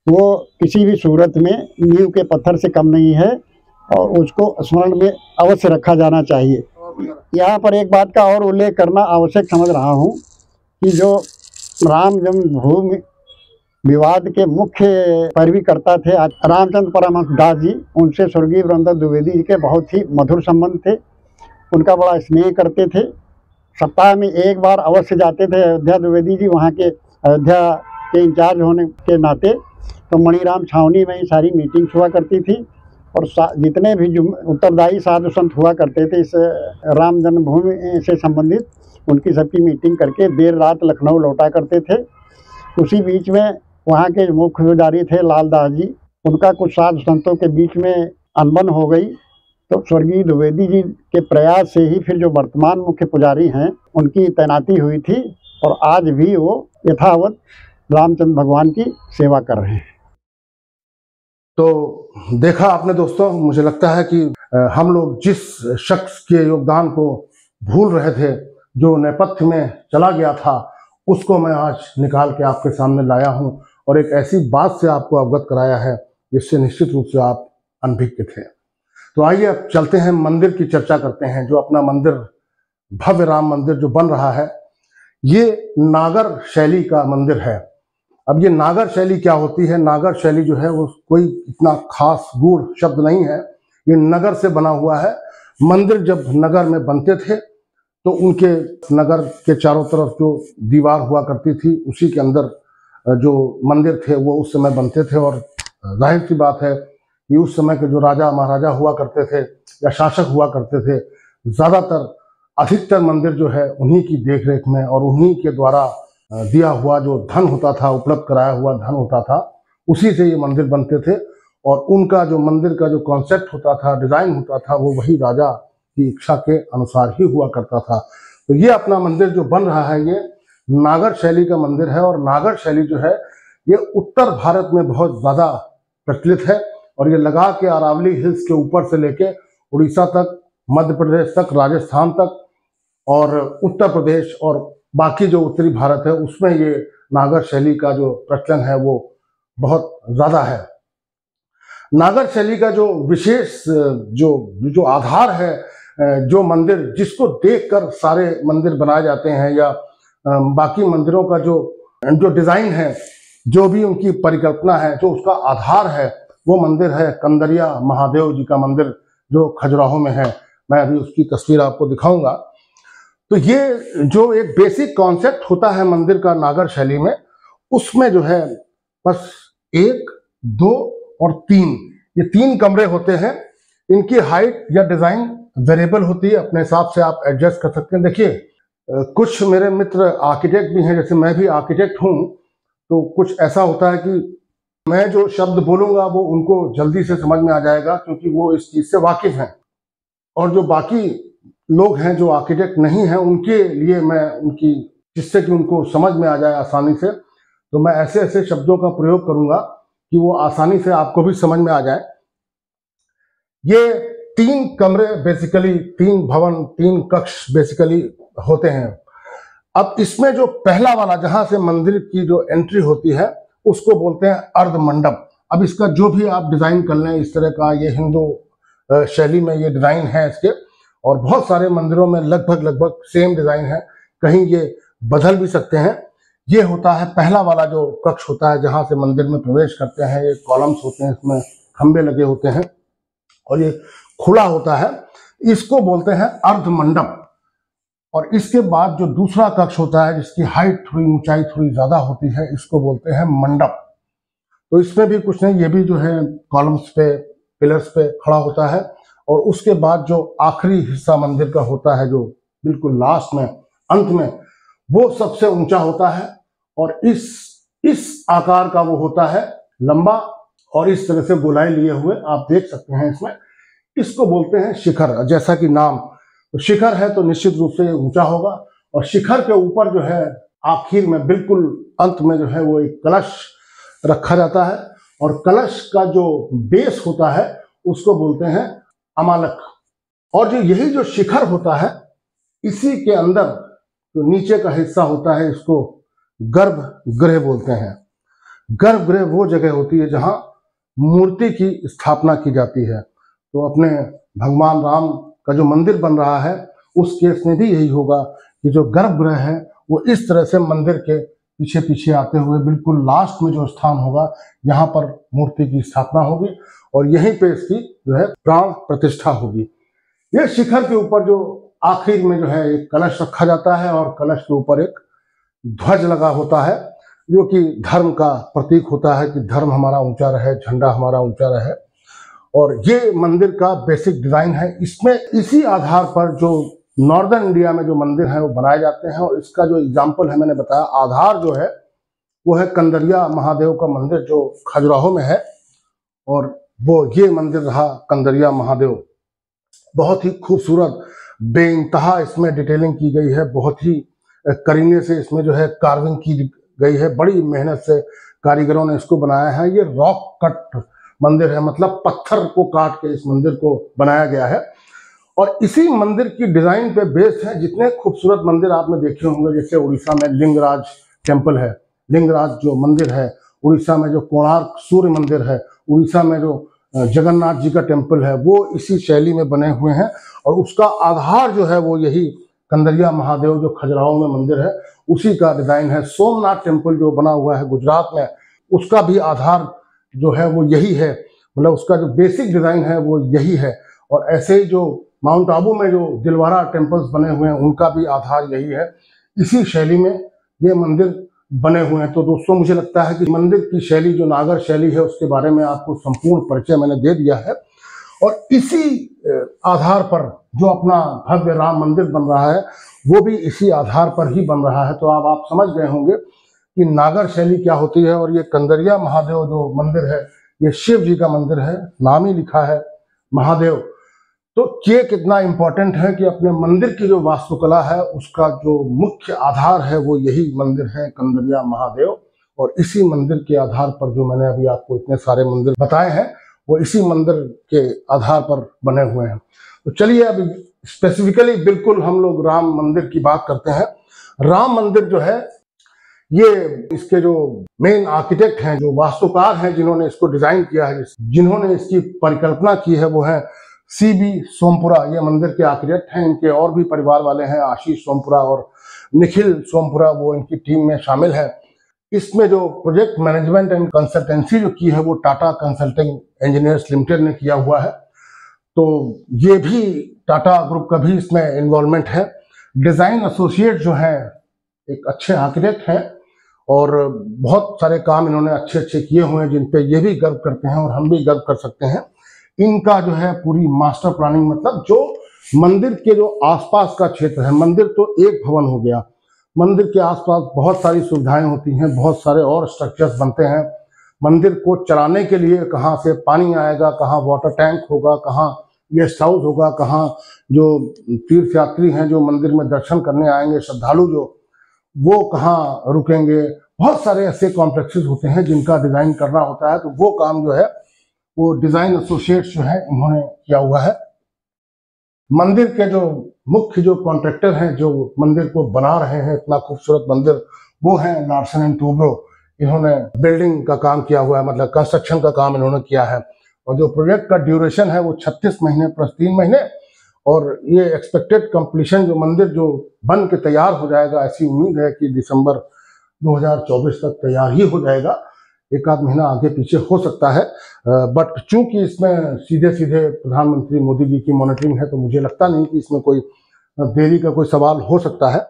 वो किसी भी सूरत में नींव के पत्थर से कम नहीं है और उसको स्मरण में अवश्य रखा जाना चाहिए। यहाँ पर एक बात का और उल्लेख करना आवश्यक समझ रहा हूँ कि जो राम जन्मभूमि विवाद के मुख्य पैरवीकर्ता थे रामचंद्र परमहंस दास जी, उनसे स्वर्गीय ब्रह्मदत्त द्विवेदी जी के बहुत ही मधुर संबंध थे। उनका बड़ा स्नेह करते थे। सप्ताह में एक बार अवश्य जाते थे अयोध्या द्विवेदी जी, वहाँ के अयोध्या के इंचार्ज होने के नाते। तो मणिराम छावनी में ही सारी मीटिंग्स हुआ करती थी और जितने भी उत्तरदायी साधु संत हुआ करते थे इस राम जन्मभूमि से संबंधित, उनकी सबकी मीटिंग करके देर रात लखनऊ लौटा करते थे। उसी बीच में वहाँ के मुख्य पुजारी थे लालदास जी, उनका कुछ साधु संतों के बीच में अनबन हो गई। तो स्वर्गीय द्विवेदी जी के प्रयास से ही फिर जो वर्तमान मुख्य पुजारी हैं उनकी तैनाती हुई थी और आज भी वो यथावत रामचंद्र भगवान की सेवा कर रहे हैं। तो देखा आपने दोस्तों, मुझे लगता है कि हम लोग जिस शख्स के योगदान को भूल रहे थे, जो नेपथ्य में चला गया था, उसको मैं आज निकाल के आपके सामने लाया हूं और एक ऐसी बात से आपको अवगत कराया है जिससे निश्चित रूप से आप अनभिज्ञ थे। तो आइए अब चलते हैं, मंदिर की चर्चा करते हैं। जो अपना मंदिर, भव्य राम मंदिर जो बन रहा है, ये नागर शैली का मंदिर है। अब ये नागर शैली क्या होती है? नागर शैली जो है वो कोई इतना खास गूढ़ शब्द नहीं है, ये नगर से बना हुआ है। मंदिर जब नगर में बनते थे तो उनके नगर के चारों तरफ जो दीवार हुआ करती थी, उसी के अंदर जो मंदिर थे वो उस समय बनते थे। और जाहिर सी बात है कि उस समय के जो राजा महाराजा हुआ करते थे या शासक हुआ करते थे, ज़्यादातर अधिकतर मंदिर जो है उन्हीं की देखरेख में और उन्हीं के द्वारा दिया हुआ जो धन होता था, उपलब्ध कराया हुआ धन होता था, उसी से ये मंदिर बनते थे। और उनका जो मंदिर का जो कॉन्सेप्ट होता था, डिज़ाइन होता था, वो वही राजा की इच्छा के अनुसार ही हुआ करता था। तो ये अपना मंदिर जो बन रहा है, ये नागर शैली का मंदिर है। और नागर शैली जो है ये उत्तर भारत में बहुत ज़्यादा प्रचलित है। और ये लगा के अरावली हिल्स के ऊपर से लेके उड़ीसा तक, मध्य प्रदेश तक, राजस्थान तक और उत्तर प्रदेश और बाकी जो उत्तरी भारत है उसमें ये नागर शैली का जो प्रचलन है वो बहुत ज़्यादा है। नागर शैली का जो विशेष जो आधार है, जो मंदिर जिसको देखकर सारे मंदिर बनाए जाते हैं या बाकी मंदिरों का जो डिज़ाइन है, जो भी उनकी परिकल्पना है, जो उसका आधार है, वो मंदिर है कंदरिया महादेव जी का मंदिर जो खजुराहो में है। मैं अभी उसकी तस्वीर आपको दिखाऊंगा। तो ये जो एक बेसिक कॉन्सेप्ट होता है मंदिर का नागर शैली में, उसमें जो है बस 1, 2 और 3, ये 3 कमरे होते हैं। इनकी हाइट या डिज़ाइन वेरिएबल होती है, अपने हिसाब से आप एडजस्ट कर सकते हैं। देखिए, कुछ मेरे मित्र आर्किटेक्ट भी हैं, जैसे मैं भी आर्किटेक्ट हूँ, तो कुछ ऐसा होता है कि मैं जो शब्द बोलूँगा वो उनको जल्दी से समझ में आ जाएगा, क्योंकि वो इस चीज़ से वाकिफ़ हैं। और जो बाकी लोग हैं जो आर्किटेक्ट नहीं हैं, उनके लिए मैं उनकी, जिससे कि उनको समझ में आ जाए आसानी से, तो मैं ऐसे ऐसे शब्दों का प्रयोग करूँगा कि वो आसानी से आपको भी समझ में आ जाए। ये 3 कमरे बेसिकली, 3 भवन, 3 कक्ष बेसिकली होते हैं। अब इसमें जो पहला वाला, जहां से मंदिर की जो एंट्री होती है, उसको बोलते हैं अर्ध मंडप। अब इसका जो भी आप डिज़ाइन कर लें इस तरह का, ये हिंदू शैली में ये डिज़ाइन है इसके, और बहुत सारे मंदिरों में लगभग सेम डिज़ाइन है, कहीं ये बदल भी सकते हैं। ये होता है पहला वाला जो कक्ष होता है, जहाँ से मंदिर में प्रवेश करते हैं। ये कॉलम्स होते हैं, इसमें खंबे लगे होते हैं और ये खुला होता है, इसको बोलते हैं अर्ध मंडप। और इसके बाद जो दूसरा कक्ष होता है, जिसकी हाइट थोड़ी, ऊंचाई थोड़ी ज़्यादा होती है, इसको बोलते हैं मंडप। तो इसमें भी कुछ नहीं, ये भी जो है कॉलम्स पे, पिलर्स पे खड़ा होता है। और उसके बाद जो आखिरी हिस्सा मंदिर का होता है, जो बिल्कुल लास्ट में, अंत में, वो सबसे ऊंचा होता है। और इस आकार का वो होता है, लंबा, और इस तरह से गोलाई लिए हुए आप देख सकते हैं इसमें। इसको बोलते हैं शिखर। जैसा कि नाम, तो शिखर है तो निश्चित रूप से ये ऊंचा होगा। और शिखर के ऊपर जो है आखिर में, बिल्कुल अंत में जो है, वो एक कलश रखा जाता है। और कलश का जो बेस होता है उसको बोलते हैं अमालक। और यही जो शिखर होता है, इसी के अंदर जो नीचे का हिस्सा होता है, इसको गर्भगृह बोलते हैं। गर्भगृह वो जगह होती है जहाँ मूर्ति की स्थापना की जाती है। तो अपने भगवान राम का जो मंदिर बन रहा है, उस केस में भी यही होगा कि जो गर्भगृह है वो इस तरह से मंदिर के पीछे पीछे आते हुए बिल्कुल लास्ट में जो स्थान होगा, यहाँ पर मूर्ति की स्थापना होगी और यहीं पे इसकी जो है प्राण प्रतिष्ठा होगी। ये शिखर के ऊपर जो आखिर में जो है एक कलश रखा जाता है और कलश के ऊपर एक ध्वज लगा होता है, जो कि धर्म का प्रतीक होता है कि धर्म हमारा ऊंचा रहे, झंडा हमारा ऊंचा रहे। और ये मंदिर का बेसिक डिज़ाइन है। इसमें इसी आधार पर जो नॉर्दर्न इंडिया में जो मंदिर हैं वो बनाए जाते हैं। और इसका जो एग्जाम्पल है, मैंने बताया, आधार जो है वो है कंदरिया महादेव का मंदिर जो खजुराहो में है। और वो ये मंदिर रहा कंदरिया महादेव। बहुत ही खूबसूरत, बेइंतहा इसमें डिटेलिंग की गई है, बहुत ही करीने से इसमें जो है कार्विंग की गई है। बड़ी मेहनत से कारीगरों ने इसको बनाया है। ये रॉक कट मंदिर है, मतलब पत्थर को काट के इस मंदिर को बनाया गया है। और इसी मंदिर की डिजाइन पे बेस है जितने खूबसूरत मंदिर आपने देखे होंगे। जैसे उड़ीसा में लिंगराज टेम्पल है, लिंगराज जो मंदिर है, उड़ीसा में जो कोणार्क सूर्य मंदिर है, उड़ीसा में जो जगन्नाथ जी का टेम्पल है, वो इसी शैली में बने हुए हैं। और उसका आधार जो है वो यही कंदरिया महादेव जो खजुराहो में मंदिर है, उसी का डिजाइन है। सोमनाथ टेम्पल जो बना हुआ है गुजरात में, उसका भी आधार जो है वो यही है, मतलब उसका जो बेसिक डिजाइन है वो यही है। और ऐसे ही जो माउंट आबू में जो दिलवारा टेम्पल्स बने हुए हैं, उनका भी आधार यही है। इसी शैली में ये मंदिर बने हुए हैं। तो दोस्तों, मुझे लगता है कि मंदिर की शैली जो नागर शैली है, उसके बारे में आपको संपूर्ण परिचय मैंने दे दिया है। और इसी आधार पर जो अपना भव्य राम मंदिर बन रहा है वो भी इसी आधार पर ही बन रहा है। तो अब आप समझ गए होंगे कि नागर शैली क्या होती है। और ये कंदरिया महादेव जो मंदिर है ये शिव जी का मंदिर है, नाम ही लिखा है महादेव। तो ये कितना इंपॉर्टेंट है कि अपने मंदिर की जो वास्तुकला है उसका जो मुख्य आधार है वो यही मंदिर है, कंदरिया महादेव। और इसी मंदिर के आधार पर जो मैंने अभी आपको इतने सारे मंदिर बताए हैं वो इसी मंदिर के आधार पर बने हुए हैं। तो चलिए अभी स्पेसिफिकली बिल्कुल हम लोग राम मंदिर की बात करते हैं। राम मंदिर जो है ये इसके जो मेन आर्किटेक्ट हैं, जो वास्तुकार हैं, जिन्होंने इसको डिजाइन किया है, जिन्होंने इसकी परिकल्पना की है, वो है CB सोमपुरा। ये मंदिर के आर्किटेक्ट हैं। इनके और भी परिवार वाले हैं, आशीष सोमपुरा और निखिल सोमपुरा, वो इनकी टीम में शामिल है। इसमें जो प्रोजेक्ट मैनेजमेंट एंड कंसल्टेंसी जो की है वो टाटा कंसल्टिंग इंजीनियर्स लिमिटेड ने किया हुआ है। तो ये भी टाटा ग्रुप का भी इसमें इन्वॉल्वमेंट है। डिजाइन एसोसिएट जो है एक अच्छे आर्किटेक्ट हैं और बहुत सारे काम इन्होंने अच्छे अच्छे किए हुए हैं जिन पे ये भी गर्व करते हैं और हम भी गर्व कर सकते हैं। इनका जो है पूरी मास्टर प्लानिंग, मतलब जो मंदिर के जो आसपास का क्षेत्र है, मंदिर तो एक भवन हो गया, मंदिर के आसपास बहुत सारी सुविधाएं होती हैं, बहुत सारे और स्ट्रक्चर्स बनते हैं। मंदिर को चलाने के लिए कहाँ से पानी आएगा, कहाँ वाटर टैंक होगा, कहाँ गेस्ट हाउस होगा, कहाँ जो तीर्थ यात्री हैं जो मंदिर में दर्शन करने आएंगे, श्रद्धालु जो, वो कहाँ रुकेंगे। बहुत सारे ऐसे कॉम्प्लेक्सेस होते हैं जिनका डिजाइन करना होता है। तो वो काम जो है वो डिजाइन एसोसिएट्स जो है इन्होंने किया हुआ है। मंदिर के जो मुख्य जो कॉन्ट्रैक्टर हैं जो मंदिर को बना रहे हैं इतना खूबसूरत मंदिर, वो हैं लार्सन एंड टूब्रो। इन्होंने बिल्डिंग का काम किया हुआ है, मतलब कंस्ट्रक्शन का काम इन्होंने किया है। और जो प्रोजेक्ट का ड्यूरेशन है वो 36 महीने प्लस 3 महीने। और ये एक्सपेक्टेड कंप्लीशन, जो मंदिर जो बन के तैयार हो जाएगा, ऐसी उम्मीद है कि दिसंबर 2024 तक तैयार ही हो जाएगा। एक आध महीना आगे पीछे हो सकता है, बट चूंकि इसमें सीधे सीधे प्रधानमंत्री मोदी जी की मॉनिटरिंग है तो मुझे लगता नहीं कि इसमें कोई देरी का कोई सवाल हो सकता है।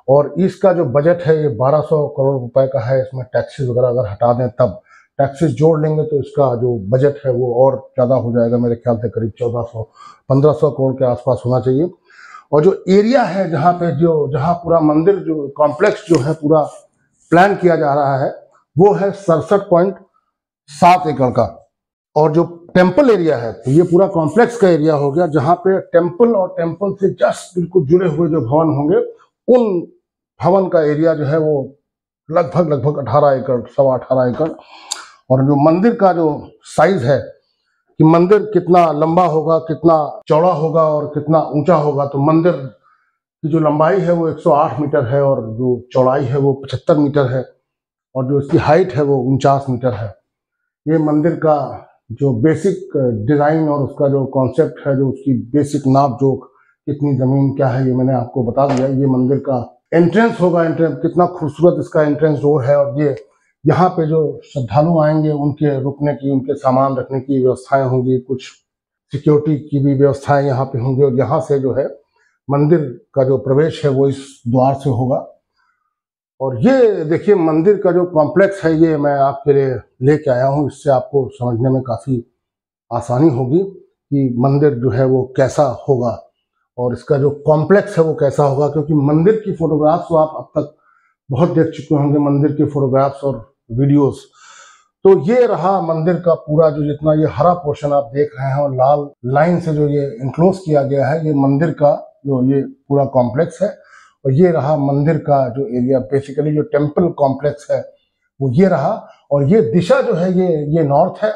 और इसका जो बजट है ये 1200 करोड़ रुपए का है। इसमें टैक्सेस वगैरह अगर हटा दें, तब टैक्सेस जोड़ लेंगे तो इसका जो बजट है वो और ज़्यादा हो जाएगा। मेरे ख्याल से करीब 1400-1500 करोड़ के आसपास होना चाहिए। और जो एरिया है जहाँ पे जहाँ पूरा मंदिर जो कॉम्प्लेक्स जो है पूरा प्लान किया जा रहा है वो है 67.7 एकड़ का। और जो टेम्पल एरिया है तो ये पूरा कॉम्प्लेक्स का एरिया हो गया, जहाँ पे टेम्पल और टेम्पल से जस्ट बिल्कुल जुड़े हुए जो भवन होंगे उन भवन का एरिया जो है वो लगभग 18 एकड़, 18.25 एकड़। और जो मंदिर का जो साइज है कि मंदिर कितना लंबा होगा, कितना चौड़ा होगा और कितना ऊंचा होगा, तो मंदिर की जो लंबाई है वो 108 मीटर है और जो चौड़ाई है वो 75 मीटर है और जो इसकी हाइट है वो 49 मीटर है। ये मंदिर का जो बेसिक डिज़ाइन और उसका जो कॉन्सेप्ट है, जो उसकी बेसिक नाप जोख, कितनी ज़मीन क्या है, ये मैंने आपको बता दिया। ये मंदिर का एंट्रेंस होगा, कितना खूबसूरत इसका एंट्रेंस डोर है। और ये यहाँ पे जो श्रद्धालु आएंगे उनके रुकने की, उनके सामान रखने की व्यवस्थाएं होंगी, कुछ सिक्योरिटी की भी व्यवस्थाएं यहाँ पे होंगी। और यहाँ से जो है मंदिर का जो प्रवेश है वो इस द्वार से होगा। और ये देखिए मंदिर का जो कॉम्प्लेक्स है ये मैं आपके लिए लेके आया हूँ, इससे आपको समझने में काफ़ी आसानी होगी कि मंदिर जो है वो कैसा होगा और इसका जो कॉम्प्लेक्स है वो कैसा होगा। क्योंकि मंदिर की फोटोग्राफ्स तो आप अब तक बहुत देख चुके होंगे, मंदिर के फोटोग्राफ्स और वीडियोस। तो ये रहा मंदिर का पूरा जो जितना ये हरा पोर्शन आप देख रहे हैं और लाल लाइन से जो ये इंक्लोज किया गया है, ये मंदिर का जो ये पूरा कॉम्प्लेक्स है। और ये रहा मंदिर का जो एरिया, बेसिकली जो टेम्पल कॉम्प्लेक्स है वो ये रहा। और ये दिशा जो है ये नॉर्थ है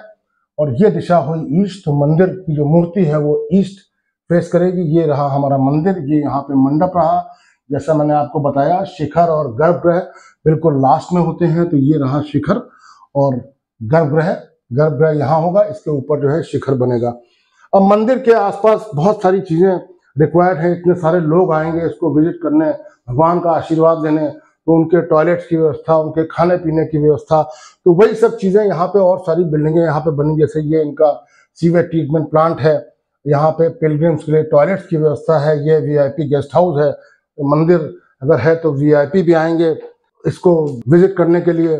और ये दिशा हुई ईस्ट। तो मंदिर की जो मूर्ति है वो ईस्ट फेस करेगी। ये रहा हमारा मंदिर, ये यहाँ पे मंडप रहा। जैसा मैंने आपको बताया शिखर और गर्भगृह बिल्कुल लास्ट में होते हैं। तो ये रहा शिखर और गर्भगृह यहाँ होगा, इसके ऊपर जो है शिखर बनेगा। अब मंदिर के आसपास बहुत सारी चीजें रिक्वायर्ड है, इतने सारे लोग आएंगे इसको विजिट करने, भगवान का आशीर्वाद लेने, तो उनके टॉयलेट्स की व्यवस्था, उनके खाने पीने की व्यवस्था, तो वही सब चीजें यहाँ पे और सारी बिल्डिंगें यहाँ पे बनी। जैसे ये इनका सीवेज ट्रीटमेंट प्लांट है, यहाँ पे पिलग्रिम्स के लिए टॉयलेट्स की व्यवस्था है, ये VIP गेस्ट हाउस है। मंदिर अगर है तो VIP भी आएंगे इसको विजिट करने के लिए,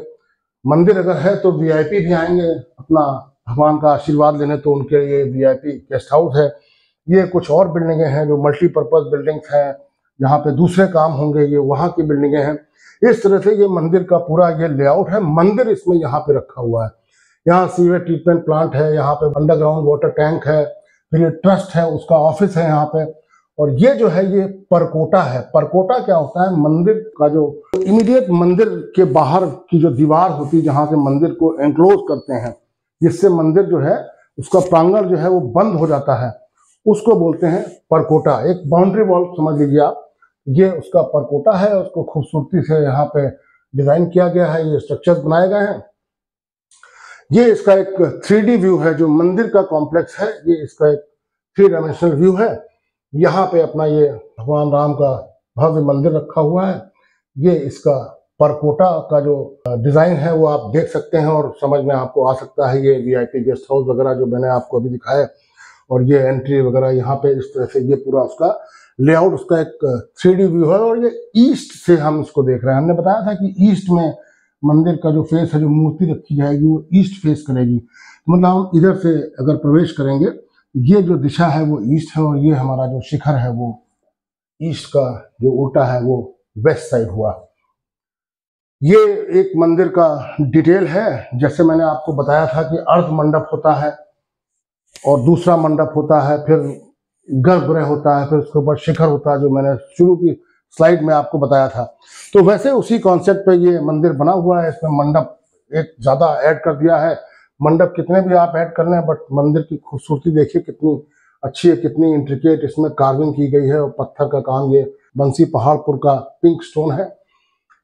मंदिर अगर है तो VIP भी आएंगे अपना भगवान का आशीर्वाद लेने, तो उनके लिए वीआईपी गेस्ट हाउस है। ये कुछ और बिल्डिंगें हैं जो मल्टीपर्पज बिल्डिंग्स हैं, जहाँ पे दूसरे काम होंगे, ये वहाँ की बिल्डिंगें हैं। इस तरह से ये मंदिर का पूरा ये लेआउट है। मंदिर इसमें यहाँ पे रखा हुआ है। यहाँ सीवेज ट्रीटमेंट प्लांट है, यहाँ पे अंडरग्राउंड वाटर टैंक है, फिर ये ट्रस्ट है, उसका ऑफिस है यहाँ पे। और ये जो है ये परकोटा है। परकोटा क्या होता है? मंदिर का जो इमीडिएट मंदिर के बाहर की जो दीवार होती है, जहाँ से मंदिर को एंक्लोज करते हैं, जिससे मंदिर जो है उसका प्रांगण जो है वो बंद हो जाता है, उसको बोलते हैं परकोटा। एक बाउंड्री वॉल समझ लीजिए आप, ये उसका परकोटा है। उसको खूबसूरती से यहाँ पे डिजाइन किया गया है, ये स्ट्रक्चर्स बनाए गए हैं। ये इसका एक 3D व्यू है। जो मंदिर का कॉम्प्लेक्स है, ये इसका एक 3 डायमेंशनल व्यू है। यहाँ पे अपना ये भगवान राम का भव्य मंदिर रखा हुआ है। ये इसका परकोटा का जो डिजाइन है वो आप देख सकते हैं और समझ में आपको आ सकता है। ये वीआईपी गेस्ट हाउस वगैरह जो मैंने आपको अभी दिखाया, और ये एंट्री वगैरह यहाँ पे इस तरह से ये पूरा उसका लेआउट, उसका एक 3D व्यू है। और ये ईस्ट से हम इसको देख रहे हैं। हमने बताया था कि ईस्ट में मंदिर का जो फेस है, जो मूर्ति रखी जाएगी वो ईस्ट फेस करेगी। मतलब हम इधर से अगर प्रवेश करेंगे, ये जो दिशा है वो ईस्ट है, और ये हमारा जो शिखर है वो ईस्ट का जो उल्टा है वो वेस्ट साइड हुआ। ये एक मंदिर का डिटेल है। जैसे मैंने आपको बताया था कि अर्ध मंडप होता है और दूसरा मंडप होता है, फिर गर्भगृह होता है, फिर उसके ऊपर शिखर होता है, जो मैंने शुरू की स्लाइड में आपको बताया था। तो वैसे उसी कॉन्सेप्ट पे ये मंदिर बना हुआ है। इसमें मंडप एक ज़्यादा ऐड कर दिया है। मंडप कितने भी आप ऐड कर लें, बट मंदिर की खूबसूरती देखिए कितनी अच्छी है, कितनी इंट्रिकेट इसमें कार्विंग की गई है। और पत्थर का काम, ये बंसी पहाड़पुर का पिंक स्टोन है।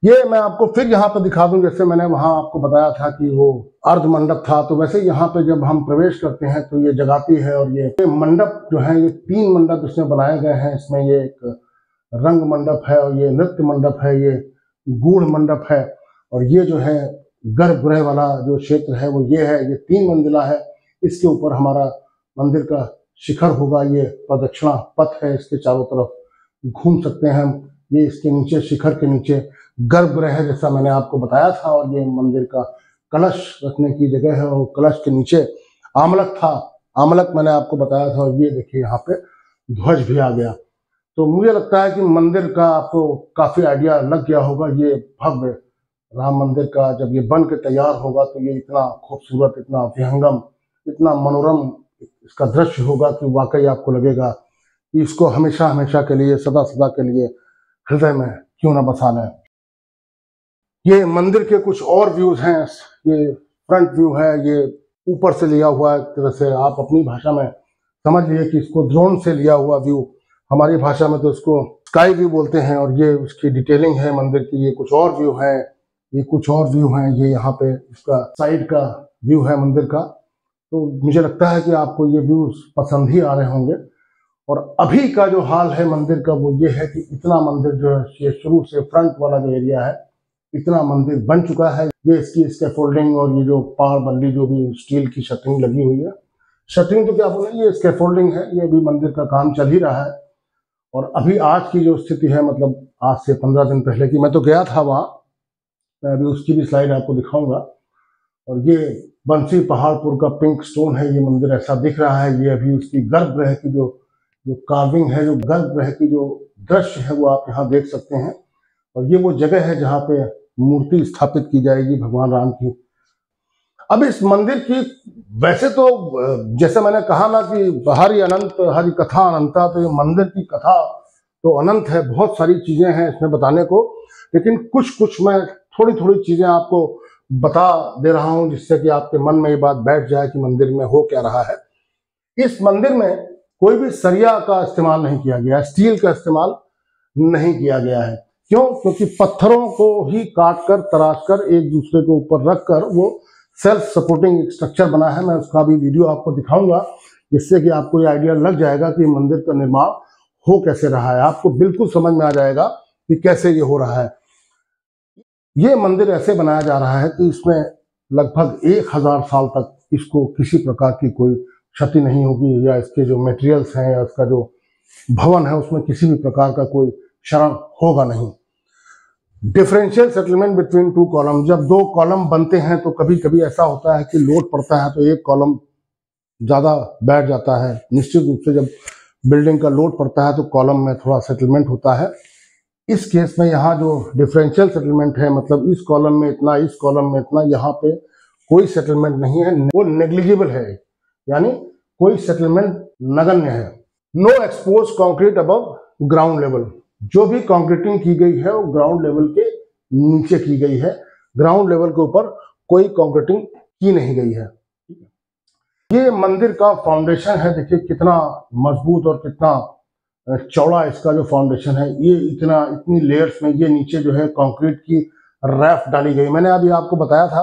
ये मैं आपको फिर यहाँ पे दिखा दूं। जैसे मैंने वहाँ आपको बताया था कि वो अर्ध मंडप था, तो वैसे यहाँ पे जब हम प्रवेश करते हैं तो ये जगाती है। और ये मंडप जो है, ये 3 मंडप इसमें बनाए गए हैं। इसमें ये एक रंग मंडप है, और ये नृत्य मंडप है, ये गूढ़ मंडप है, और ये जो है गर्भगृह वाला जो क्षेत्र है वो ये है। ये 3 मंजिला है। इसके ऊपर हमारा मंदिर का शिखर होगा। ये प्रदक्षिणा पथ है, इसके चारों तरफ घूम सकते हैं हम। ये इसके नीचे, शिखर के नीचे गर्भगृह है, जैसा मैंने आपको बताया था। और ये मंदिर का कलश रखने की जगह है, और कलश के नीचे आमलक था। आमलक मैंने आपको बताया था। और ये देखिए यहाँ पे ध्वज भी आ गया। तो मुझे लगता है कि मंदिर का आपको काफी आइडिया लग गया होगा। ये भव्य राम मंदिर का जब ये बन के तैयार होगा तो ये इतना खूबसूरत, इतना विहंगम, इतना मनोरम इसका दृश्य होगा कि वाकई आपको लगेगा कि इसको हमेशा हमेशा के लिए, सदा सदा के लिए हृदय में क्यों ना बसा लें। ये मंदिर के कुछ और व्यूज हैं। ये फ्रंट व्यू है, ये ऊपर से लिया हुआ एक तरह से, आप अपनी भाषा में समझ लिए कि इसको ड्रोन से लिया हुआ व्यू, हमारी भाषा में तो इसको स्काई व्यू बोलते हैं। और ये उसकी डिटेलिंग है मंदिर की। ये कुछ और व्यू है, ये कुछ और व्यू है। ये यहाँ पे इसका साइड का व्यू है मंदिर का। तो मुझे लगता है कि आपको ये व्यूज पसंद ही आ रहे होंगे। और अभी का जो हाल है मंदिर का वो ये है कि इतना मंदिर जो है, ये शुरू से फ्रंट वाला जो एरिया है, इतना मंदिर बन चुका है। ये इसकी स्कैफोल्डिंग और ये जो पार बल्ली, जो भी स्टील की शटरिंग लगी हुई है, शटरिंग तो क्या बोले, ये स्कैफोल्डिंग है। ये भी मंदिर का काम चल ही रहा है। और अभी आज की जो स्थिति है, मतलब आज से 15 दिन पहले की, मैं तो गया था वहाँ, मैं अभी उसकी भी स्लाइड आपको दिखाऊंगा। और ये बंसी पहाड़पुर का पिंक स्टोन है। ये मंदिर ऐसा दिख रहा है। ये अभी उसकी गर्भगृह की जो कार्विंग है, जो गर्भगृह की जो दृश्य है, वो आप यहाँ देख सकते हैं। और ये वो जगह है जहाँ पे मूर्ति स्थापित की जाएगी भगवान राम की। अब इस मंदिर की, वैसे तो जैसे मैंने कहा ना कि हरि अनंत हरि कथा अनंता, तो ये मंदिर की कथा तो अनंत है। बहुत सारी चीजें हैं इसमें बताने को, लेकिन कुछ मैं थोड़ी थोड़ी चीजें आपको बता दे रहा हूं, जिससे कि आपके मन में ये बात बैठ जाए कि मंदिर में हो क्या रहा है। इस मंदिर में कोई भी सरिया का इस्तेमाल नहीं किया गया, स्टील का इस्तेमाल नहीं किया गया है। क्यों? क्योंकि पत्थरों को ही काट कर, तराश कर, एक दूसरे के ऊपर रख कर वो सेल्फ सपोर्टिंग स्ट्रक्चर बना है। मैं उसका भी वीडियो आपको दिखाऊंगा, जिससे कि आपको ये आइडिया लग जाएगा कि मंदिर का निर्माण हो कैसे रहा है। आपको बिल्कुल समझ में आ जाएगा कि कैसे ये हो रहा है। ये मंदिर ऐसे बनाया जा रहा है कि इसमें लगभग 1000 साल तक इसको किसी प्रकार की कोई क्षति नहीं होगी, या इसके जो मटेरियल्स हैं या इसका जो भवन है उसमें किसी भी प्रकार का कोई क्षरण होगा नहीं। Differential settlement between two column. जब दो कॉलम बनते हैं तो कभी कभी ऐसा होता है कि लोड पड़ता है तो एक कॉलम ज़्यादा बैठ जाता है। निश्चित रूप से जब बिल्डिंग का लोड पड़ता है तो कॉलम में थोड़ा सेटलमेंट होता है। इस केस में यहाँ जो डिफरेंशियल सेटलमेंट है, मतलब इस कॉलम में इतना, इस कॉलम में इतना, यहाँ पे कोई सेटलमेंट नहीं है, वो नेग्लिजिबल है, यानी कोई सेटलमेंट नगण्य है। No expose concrete above ground level. जो भी कंक्रीटिंग की गई है वो ग्राउंड लेवल के नीचे की गई है, ग्राउंड लेवल के ऊपर कोई कंक्रीटिंग की नहीं गई है। ये मंदिर का फाउंडेशन है, देखिए कितना मजबूत और कितना चौड़ा इसका जो फाउंडेशन है। ये इतनी लेयर्स में ये नीचे जो है कंक्रीट की रैफ डाली गई। मैंने अभी आपको बताया था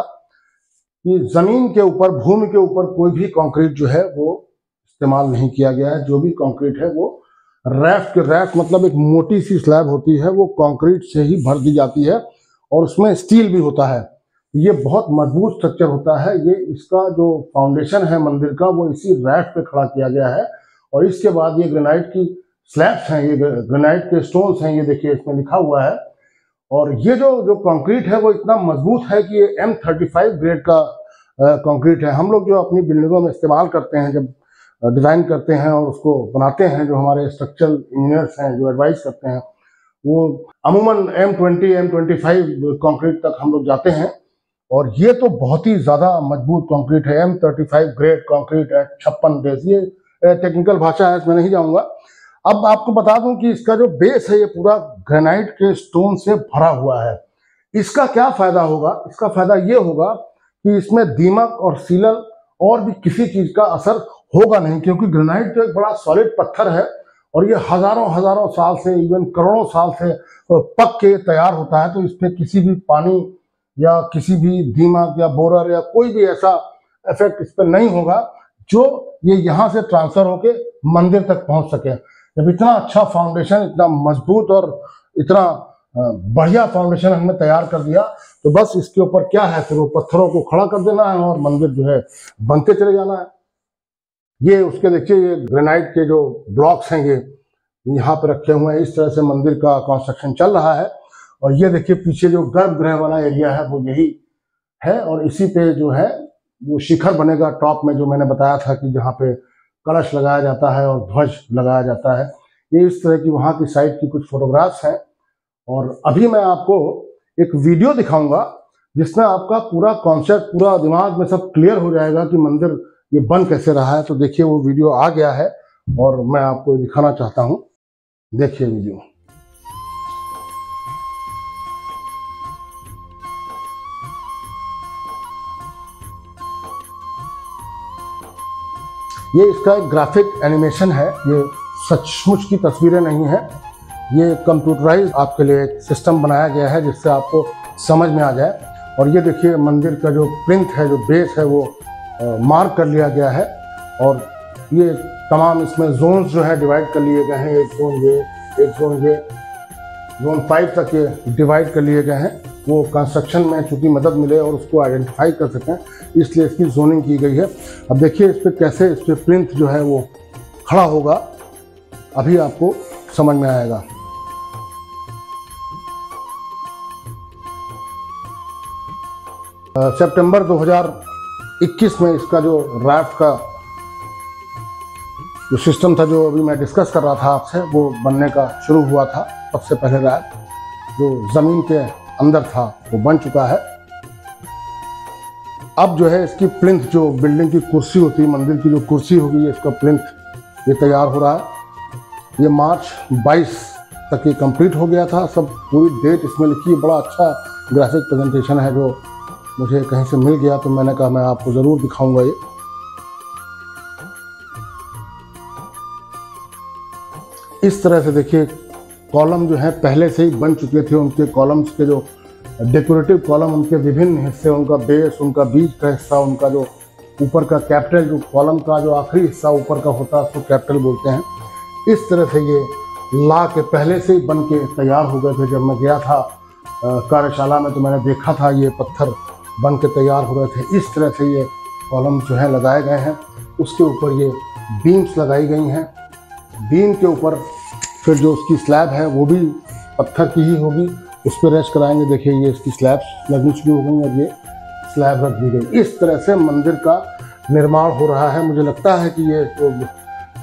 कि जमीन के ऊपर, भूमि के ऊपर कोई भी कंक्रीट जो है वो इस्तेमाल नहीं किया गया है। जो भी कंक्रीट है वो रैफ मतलब एक मोटी सी स्लैब होती है, वो कंक्रीट से ही भर दी जाती है और उसमें स्टील भी होता है। ये बहुत मजबूत स्ट्रक्चर होता है। ये इसका जो फाउंडेशन है मंदिर का वो इसी रैफ पे खड़ा किया गया है और इसके बाद ये ग्रेनाइट की स्लैब्स हैं, ये ग्रेनाइट के स्टोन्स हैं, ये देखिए इसमें लिखा हुआ है। और ये जो कंक्रीट है वो इतना मजबूत है कि ये M35 ग्रेड का कंक्रीट है। हम लोग जो अपनी बिल्डिंगों में इस्तेमाल करते हैं, जब डिज़ाइन करते हैं और उसको बनाते हैं, जो हमारे स्ट्रक्चरल इंजीनियर्स हैं जो एडवाइस करते हैं, वो अमूमन M20 M25 कंक्रीट तक हम लोग जाते हैं। और ये तो बहुत ही ज़्यादा मजबूत कंक्रीट है, M35 grade concrete eight 56 days. ये टेक्निकल भाषा है, इसमें नहीं जाऊँगा। अब आपको बता दूं कि इसका जो बेस है ये पूरा ग्रेनाइट के स्टोन से भरा हुआ है। इसका क्या फायदा होगा? इसका फायदा ये होगा कि इसमें दीमक और सीलन और भी किसी चीज का असर होगा नहीं, क्योंकि ग्रेनाइट तो एक बड़ा सॉलिड पत्थर है और ये हजारों साल से, इवन करोड़ों साल से पक के तैयार होता है। तो इसमें किसी भी पानी या किसी भी दीमक या बोरर या कोई भी ऐसा इफेक्ट इस पर नहीं होगा जो ये यहाँ से ट्रांसफर होके मंदिर तक पहुंच सके। जब इतना अच्छा फाउंडेशन, इतना मजबूत और इतना बढ़िया फाउंडेशन हमने तैयार कर दिया तो बस इसके ऊपर क्या है, फिर वो पत्थरों को खड़ा कर देना है और मंदिर जो है बनते चले जाना है। ये उसके देखिए, ये ग्रेनाइट के जो ब्लॉक्स हैं ये यहाँ पे रखे हुए हैं। इस तरह से मंदिर का कंस्ट्रक्शन चल रहा है। और ये देखिए पीछे जो गर्भगृह वाला एरिया है वो यही है और इसी पे जो है वो शिखर बनेगा टॉप में, जो मैंने बताया था कि जहाँ पे कलश लगाया जाता है और ध्वज लगाया जाता है। ये इस तरह की वहाँ की साइड की कुछ फोटोग्राफ्स हैं। और अभी मैं आपको एक वीडियो दिखाऊंगा जिसमें आपका पूरा कॉन्सेप्ट, पूरा दिमाग में सब क्लियर हो जाएगा कि मंदिर ये बन कैसे रहा है। तो देखिए वो वीडियो आ गया है और मैं आपको दिखाना चाहता हूँ। देखिए वीडियो। ये इसका एक ग्राफिक एनिमेशन है, ये सचमुच की तस्वीरें नहीं है। ये कंप्यूटराइज आपके लिए एक सिस्टम बनाया गया है जिससे आपको समझ में आ जाए। और ये देखिए मंदिर का जो प्लिंथ है, जो बेस है, वो मार्क कर लिया गया है और ये तमाम इसमें जोन्स जो है डिवाइड कर लिए गए हैं। एक जोन ये, एक जोन ये, जोन 5 तक ये डिवाइड कर लिए गए हैं। वो कंस्ट्रक्शन में चूँकि मदद मिले और उसको आइडेंटिफाई कर सकें, इसलिए इसकी जोनिंग की गई है। अब देखिए इस पर कैसे, इस पर प्लिंथ जो है वो खड़ा होगा, अभी आपको समझ में आएगा। सितंबर 2021 में इसका जो रैफ्ट का जो सिस्टम था, जो अभी मैं डिस्कस कर रहा था आपसे, वो बनने का शुरू हुआ था। सबसे पहले रैफ्ट जो ज़मीन के अंदर था वो बन चुका है। अब जो है इसकी प्लिंथ, जो बिल्डिंग की कुर्सी होती है, मंदिर की जो कुर्सी होगी, इसका प्लिंथ ये तैयार हो रहा है। ये मार्च 22 तक ये कंप्लीट हो गया था। सब पूरी डेट इसमें लिखी है। बड़ा अच्छा ग्राफिक प्रेजेंटेशन है जो मुझे कहीं से मिल गया, तो मैंने कहा मैं आपको ज़रूर दिखाऊंगा। ये इस तरह से देखिए कॉलम जो है पहले से ही बन चुके थे। उनके कॉलम्स के जो डेकोरेटिव कॉलम, उनके विभिन्न हिस्से, उनका बेस, उनका बीच का हिस्सा, उनका जो ऊपर का कैपिटल, जो कॉलम का जो आखिरी हिस्सा ऊपर का होता है उसको कैपिटल बोलते हैं। इस तरह से ये ला के पहले से ही बन के तैयार हो गए थे। जब मैं गया था कार्यशाला में तो मैंने देखा था ये पत्थर बन के तैयार हो रहे थे। इस तरह से ये कॉलम जो है लगाए गए हैं। उसके ऊपर ये बीम्स लगाई गई हैं। बीम के ऊपर फिर जो उसकी स्लैब है वो भी पत्थर की ही होगी। उस पर रेस्ट कराएंगे। देखिए ये इसकी स्लैब्स लगनी शुरू हो गई और ये स्लैब रख दी गई। इस तरह से मंदिर का निर्माण हो रहा है। मुझे लगता है कि ये जो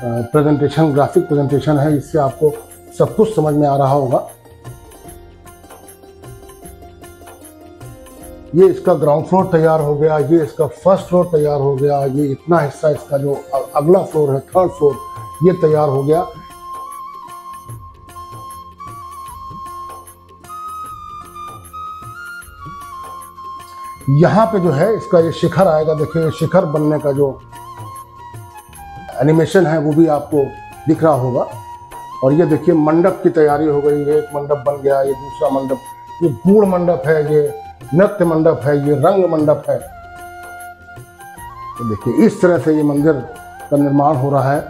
प्रेजेंटेशन, ग्राफिक प्रेजेंटेशन है, इससे आपको सब कुछ समझ में आ रहा होगा। ये इसका ग्राउंड फ्लोर तैयार हो गया, ये इसका फर्स्ट फ्लोर तैयार हो गया, ये इतना हिस्सा इसका जो अगला फ्लोर है, थर्ड फ्लोर, ये तैयार हो गया। यहाँ पे जो है इसका ये शिखर आएगा। देखिए शिखर बनने का जो एनिमेशन है वो भी आपको दिख रहा होगा। और ये देखिए मंडप की तैयारी हो गई है। एक मंडप बन गया, ये दूसरा मंडप, ये गूढ़ मंडप है, ये नृत्य मंडप है, ये रंग मंडप है। तो देखिए इस तरह से ये मंदिर का निर्माण हो रहा है।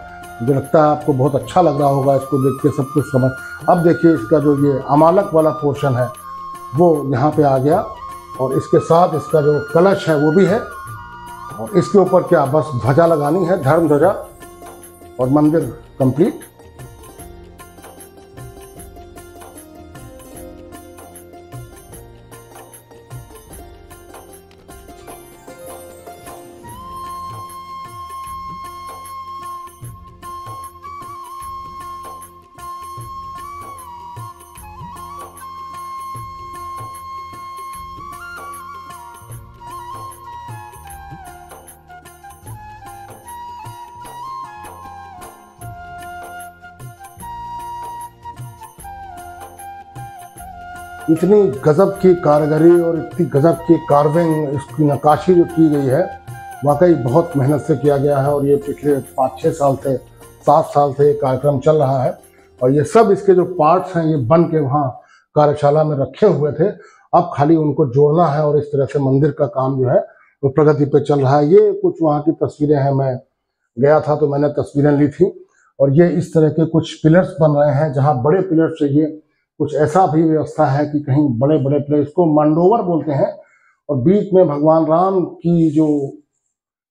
मुझे लगता है आपको बहुत अच्छा लग रहा होगा इसको देख के, सब कुछ समझ। अब देखिए इसका जो ये अमालक वाला पोर्शन है वो यहाँ पे आ गया और इसके साथ इसका जो कलश है वो भी है। और इसके ऊपर क्या बस ध्वजा लगानी है, धर्म ध्वजा, और मंदिर कंप्लीट। इतनी गजब की कारीगरी और इतनी गजब की कार्विंग, इसकी नक्काशी जो की गई है, वाकई बहुत मेहनत से किया गया है। और ये पिछले 5-6 साल से, 7 साल से ये कार्यक्रम चल रहा है। और ये सब इसके जो पार्ट्स हैं ये बन के वहाँ कार्यशाला में रखे हुए थे। अब खाली उनको जोड़ना है और इस तरह से मंदिर का काम जो है वो प्रगति पे चल रहा है। ये कुछ वहाँ की तस्वीरें हैं, मैं गया था तो मैंने तस्वीरें ली थी। और ये इस तरह के कुछ पिलर्स बन रहे हैं, जहाँ बड़े पिलर्स चाहिए। कुछ ऐसा भी व्यवस्था है कि कहीं बड़े बड़े पिलर्स को मंडोवर बोलते हैं, और बीच में भगवान राम की जो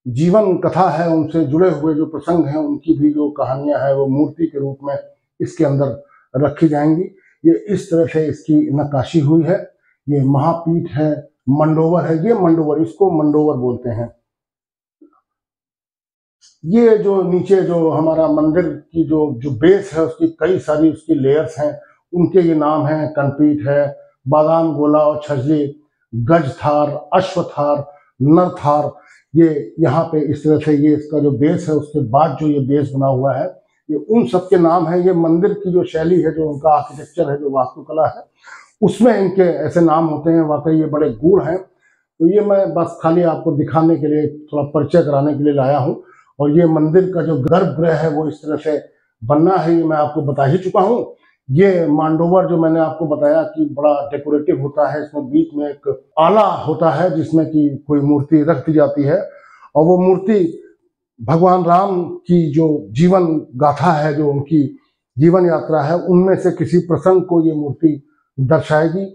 जीवन कथा है, उनसे जुड़े हुए जो प्रसंग हैं, उनकी भी जो कहानियां हैं वो मूर्ति के रूप में इसके अंदर रखी जाएंगी। ये इस तरह से इसकी नक्काशी हुई है। ये महापीठ है, मंडोवर है, ये मंडोवर, इसको मंडोवर बोलते हैं। ये जो नीचे जो हमारा मंदिर की जो बेस है, उसकी कई सारी उसकी लेयर्स हैं, उनके ये नाम हैं। कनपीठ है, बादाम गोला और छज्जे, गजथार, अश्वथार, नरथार। ये यहाँ पे इस तरह से ये इसका जो बेस है, उसके बाद जो ये बेस बना हुआ है, ये उन सब के नाम है। ये मंदिर की जो शैली है, जो उनका आर्किटेक्चर है, जो वास्तुकला है, उसमें इनके ऐसे नाम होते हैं। वाकई ये बड़े गूढ़ हैं। तो ये मैं बस खाली आपको दिखाने के लिए, थोड़ा परिचय कराने के लिए लाया हूँ। और ये मंदिर का जो गर्भगृह है वो इस तरह से बनना है, ये मैं आपको बता ही चुका हूँ। ये मांडोवर जो मैंने आपको बताया कि बड़ा डेकोरेटिव होता है, इसमें बीच में एक आला होता है जिसमें कि कोई मूर्ति रख दी जाती है। और वो मूर्ति भगवान राम की जो जीवन गाथा है, जो उनकी जीवन यात्रा है, उनमें से किसी प्रसंग को ये मूर्ति दर्शाएगी।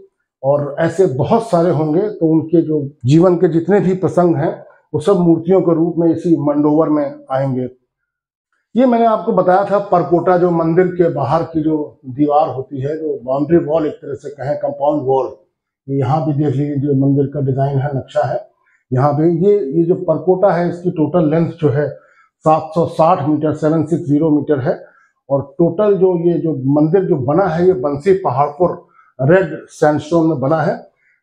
और ऐसे बहुत सारे होंगे, तो उनके जो जीवन के जितने भी प्रसंग हैं वो सब मूर्तियों के रूप में इसी मंडोवर में आएंगे। ये मैंने आपको बताया था परकोटा, जो मंदिर के बाहर की जो दीवार होती है, जो बाउंड्री वॉल एक तरह से कहें, कंपाउंड वॉल। यहाँ भी देख लीजिए जो मंदिर का डिजाइन है, नक्शा है। यहाँ पे ये जो परकोटा है, इसकी टोटल लेंथ जो है 760 मीटर, 760 मीटर है। और टोटल जो ये जो मंदिर जो बना है, ये बंसी पहाड़पुर रेड सैंडस्टोन में बना है,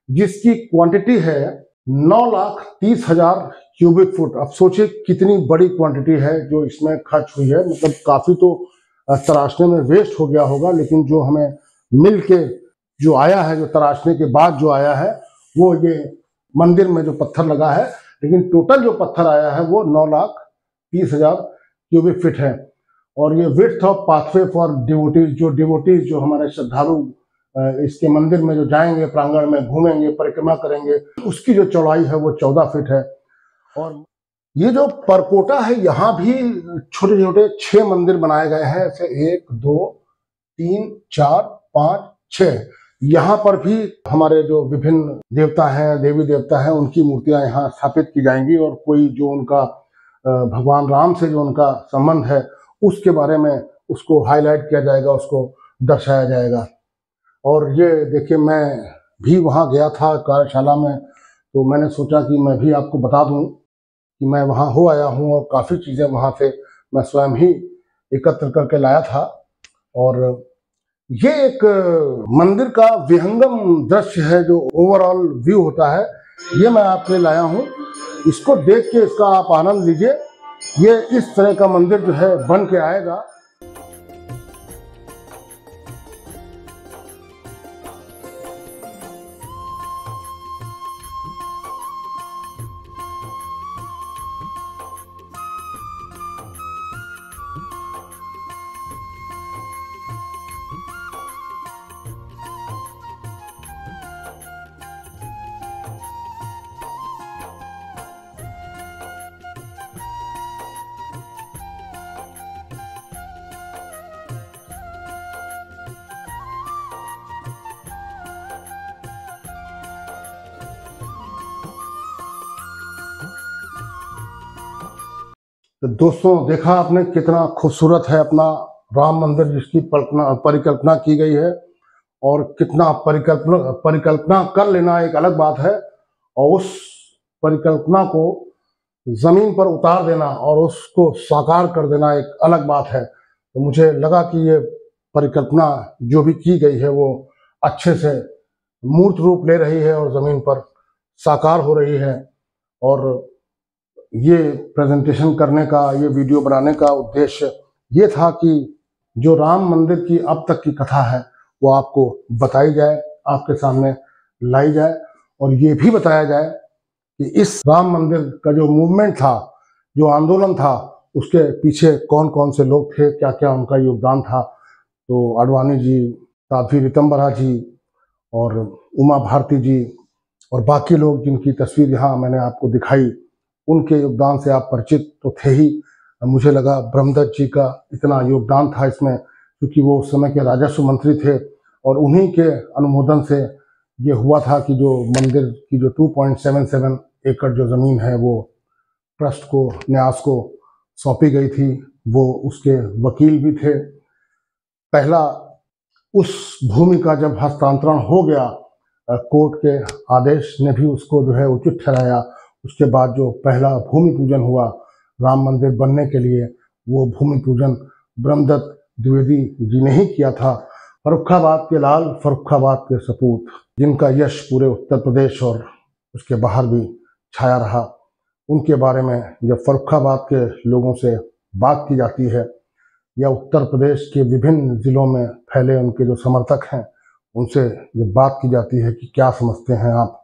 जिसकी क्वांटिटी है 9,30,000 क्यूबिक फुट। अब सोचिए कितनी बड़ी क्वांटिटी है जो इसमें खर्च हुई है। मतलब काफी तो तराशने में वेस्ट हो गया होगा, लेकिन जो हमें मिल के जो आया है, जो तराशने के बाद जो आया है, वो ये मंदिर में जो पत्थर लगा है, लेकिन टोटल जो पत्थर आया है वो 9,30,000 क्यूबिक फीट है। और ये width of pathway for devotees, जो हमारे श्रद्धालु इसके मंदिर में जो जाएंगे, प्रांगण में घूमेंगे, परिक्रमा करेंगे, उसकी जो चौड़ाई है वो 14 फीट है। और ये जो परकोटा है, यहाँ भी छोटे छोटे 6 मंदिर बनाए गए हैं। ऐसे 1, 2, 3, 4, 5, 6। यहाँ पर भी हमारे जो विभिन्न देवता हैं, देवी देवता हैं, उनकी मूर्तियां यहाँ स्थापित की जाएंगी। और कोई जो उनका भगवान राम से जो उनका संबंध है, उसके बारे में उसको हाईलाइट किया जाएगा, उसको दर्शाया जाएगा। और ये देखिए, मैं भी वहाँ गया था कार्यशाला में, तो मैंने सोचा कि मैं भी आपको बता दूं कि मैं वहाँ हो आया हूँ और काफ़ी चीज़ें वहाँ से मैं स्वयं ही एकत्र करके लाया था। और ये एक मंदिर का विहंगम दृश्य है, जो ओवरऑल व्यू होता है, ये मैं आपके लिए लाया हूँ। इसको देख के इसका आप आनंद लीजिए। ये इस तरह का मंदिर जो है बन के आएगा। तो दोस्तों, देखा आपने कितना खूबसूरत है अपना राम मंदिर, जिसकी परिकल्पना की गई है। और कितना परिकल्पना कर लेना एक अलग बात है, और उस परिकल्पना को जमीन पर उतार देना और उसको साकार कर देना एक अलग बात है। तो मुझे लगा कि ये परिकल्पना जो भी की गई है वो अच्छे से मूर्त रूप ले रही है और जमीन पर साकार हो रही है। और ये प्रेजेंटेशन करने का, ये वीडियो बनाने का उद्देश्य ये था कि जो राम मंदिर की अब तक की कथा है वो आपको बताई जाए, आपके सामने लाई जाए, और ये भी बताया जाए कि इस राम मंदिर का जो मूवमेंट था, जो आंदोलन था, उसके पीछे कौन कौन से लोग थे, क्या क्या उनका योगदान था। तो आडवाणी जी, साध्वी ऋतंबरा जी और उमा भारती जी और बाकी लोग जिनकी तस्वीर यहाँ मैंने आपको दिखाई, उनके योगदान से आप परिचित तो थे ही। मुझे लगा ब्रह्मदत्त जी का इतना योगदान था इसमें, क्योंकि वो उस समय के राजस्व मंत्री थे और उन्हीं के अनुमोदन से ये हुआ था कि जो मंदिर की जो 2.77 एकड़ जो ज़मीन है वो ट्रस्ट को, न्यास को सौंपी गई थी। वो उसके वकील भी थे। पहला उस भूमि का जब हस्तांतरण हो गया, कोर्ट के आदेश ने भी उसको जो है उचित ठहराया। उसके बाद जो पहला भूमि पूजन हुआ राम मंदिर बनने के लिए, वो भूमि पूजन ब्रह्मदत्त द्विवेदी जी ने ही किया था। फर्रुखाबाद के लाल, फर्रुखाबाद के सपूत, जिनका यश पूरे उत्तर प्रदेश और उसके बाहर भी छाया रहा, उनके बारे में जब फर्रुखाबाद के लोगों से बात की जाती है, या उत्तर प्रदेश के विभिन्न जिलों में फैले उनके जो समर्थक हैं, उनसे जब बात की जाती है कि क्या समझते हैं आप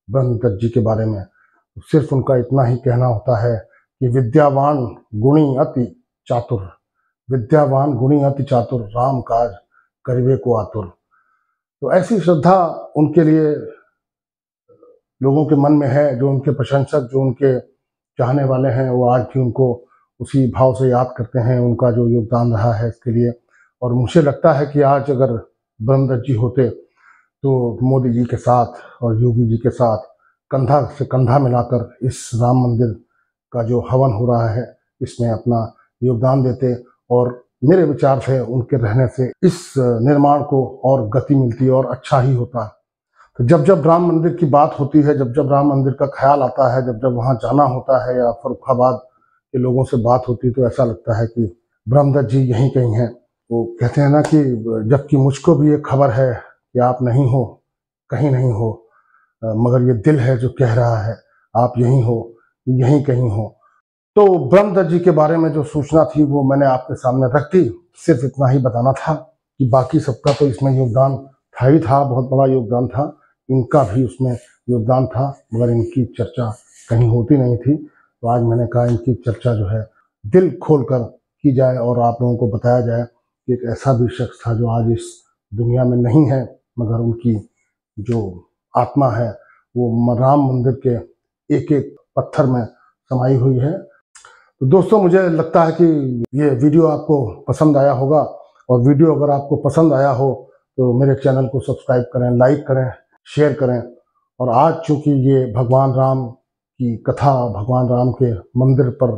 ब्रह्मदत्त जी के बारे में, तो सिर्फ उनका इतना ही कहना होता है कि विद्यावान गुणी अति चातुर, विद्यावान गुणी अति चातुर, राम काज करिबे को आतुर। तो ऐसी श्रद्धा उनके लिए लोगों के मन में है। जो उनके प्रशंसक, जो उनके चाहने वाले हैं, वो आज भी उनको उसी भाव से याद करते हैं, उनका जो योगदान रहा है इसके लिए। और मुझे लगता है कि आज अगर ब्रह्मदत्त जी होते तो मोदी जी के साथ और योगी जी के साथ कंधा से कंधा मिलाकर इस राम मंदिर का जो हवन हो रहा है, इसमें अपना योगदान देते। और मेरे विचार से उनके रहने से इस निर्माण को और गति मिलती और अच्छा ही होता। तो जब जब राम मंदिर की बात होती है, जब जब राम मंदिर का ख्याल आता है, जब जब वहाँ जाना होता है या फर्रुखाबाद के लोगों से बात होती है, तो ऐसा लगता है कि ब्रह्मदत्त जी यहीं कहीं हैं। वो कहते हैं ना कि जबकि मुझको भी ये खबर है कि आप नहीं हो, कहीं नहीं हो, मगर ये दिल है जो कह रहा है आप यहीं हो, यहीं कहीं हो। तो ब्रह्मदत्त जी के बारे में जो सूचना थी वो मैंने आपके सामने रख दी। सिर्फ इतना ही बताना था कि बाकी सबका तो इसमें योगदान था ही था, बहुत बड़ा योगदान था। इनका भी उसमें योगदान था, मगर इनकी चर्चा कहीं होती नहीं थी। तो आज मैंने कहा इनकी चर्चा जो है दिल खोलकर की जाए और आप लोगों को बताया जाए कि एक ऐसा भी शख्स था जो आज इस दुनिया में नहीं है, मगर उनकी जो आत्मा है वो राम मंदिर के एक एक पत्थर में समाई हुई है। तो दोस्तों, मुझे लगता है कि ये वीडियो आपको पसंद आया होगा, और वीडियो अगर आपको पसंद आया हो तो मेरे चैनल को सब्सक्राइब करें, लाइक करें, शेयर करें। और आज चूंकि ये भगवान राम की कथा, भगवान राम के मंदिर पर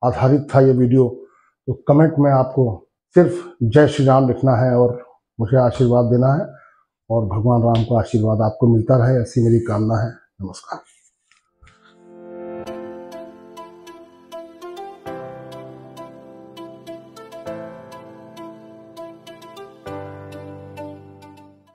आधारित था ये वीडियो, तो कमेंट में आपको सिर्फ जय श्री राम लिखना है और मुझे आशीर्वाद देना है। और भगवान राम का आशीर्वाद आपको मिलता रहे, ऐसी मेरी कामना है। नमस्कार।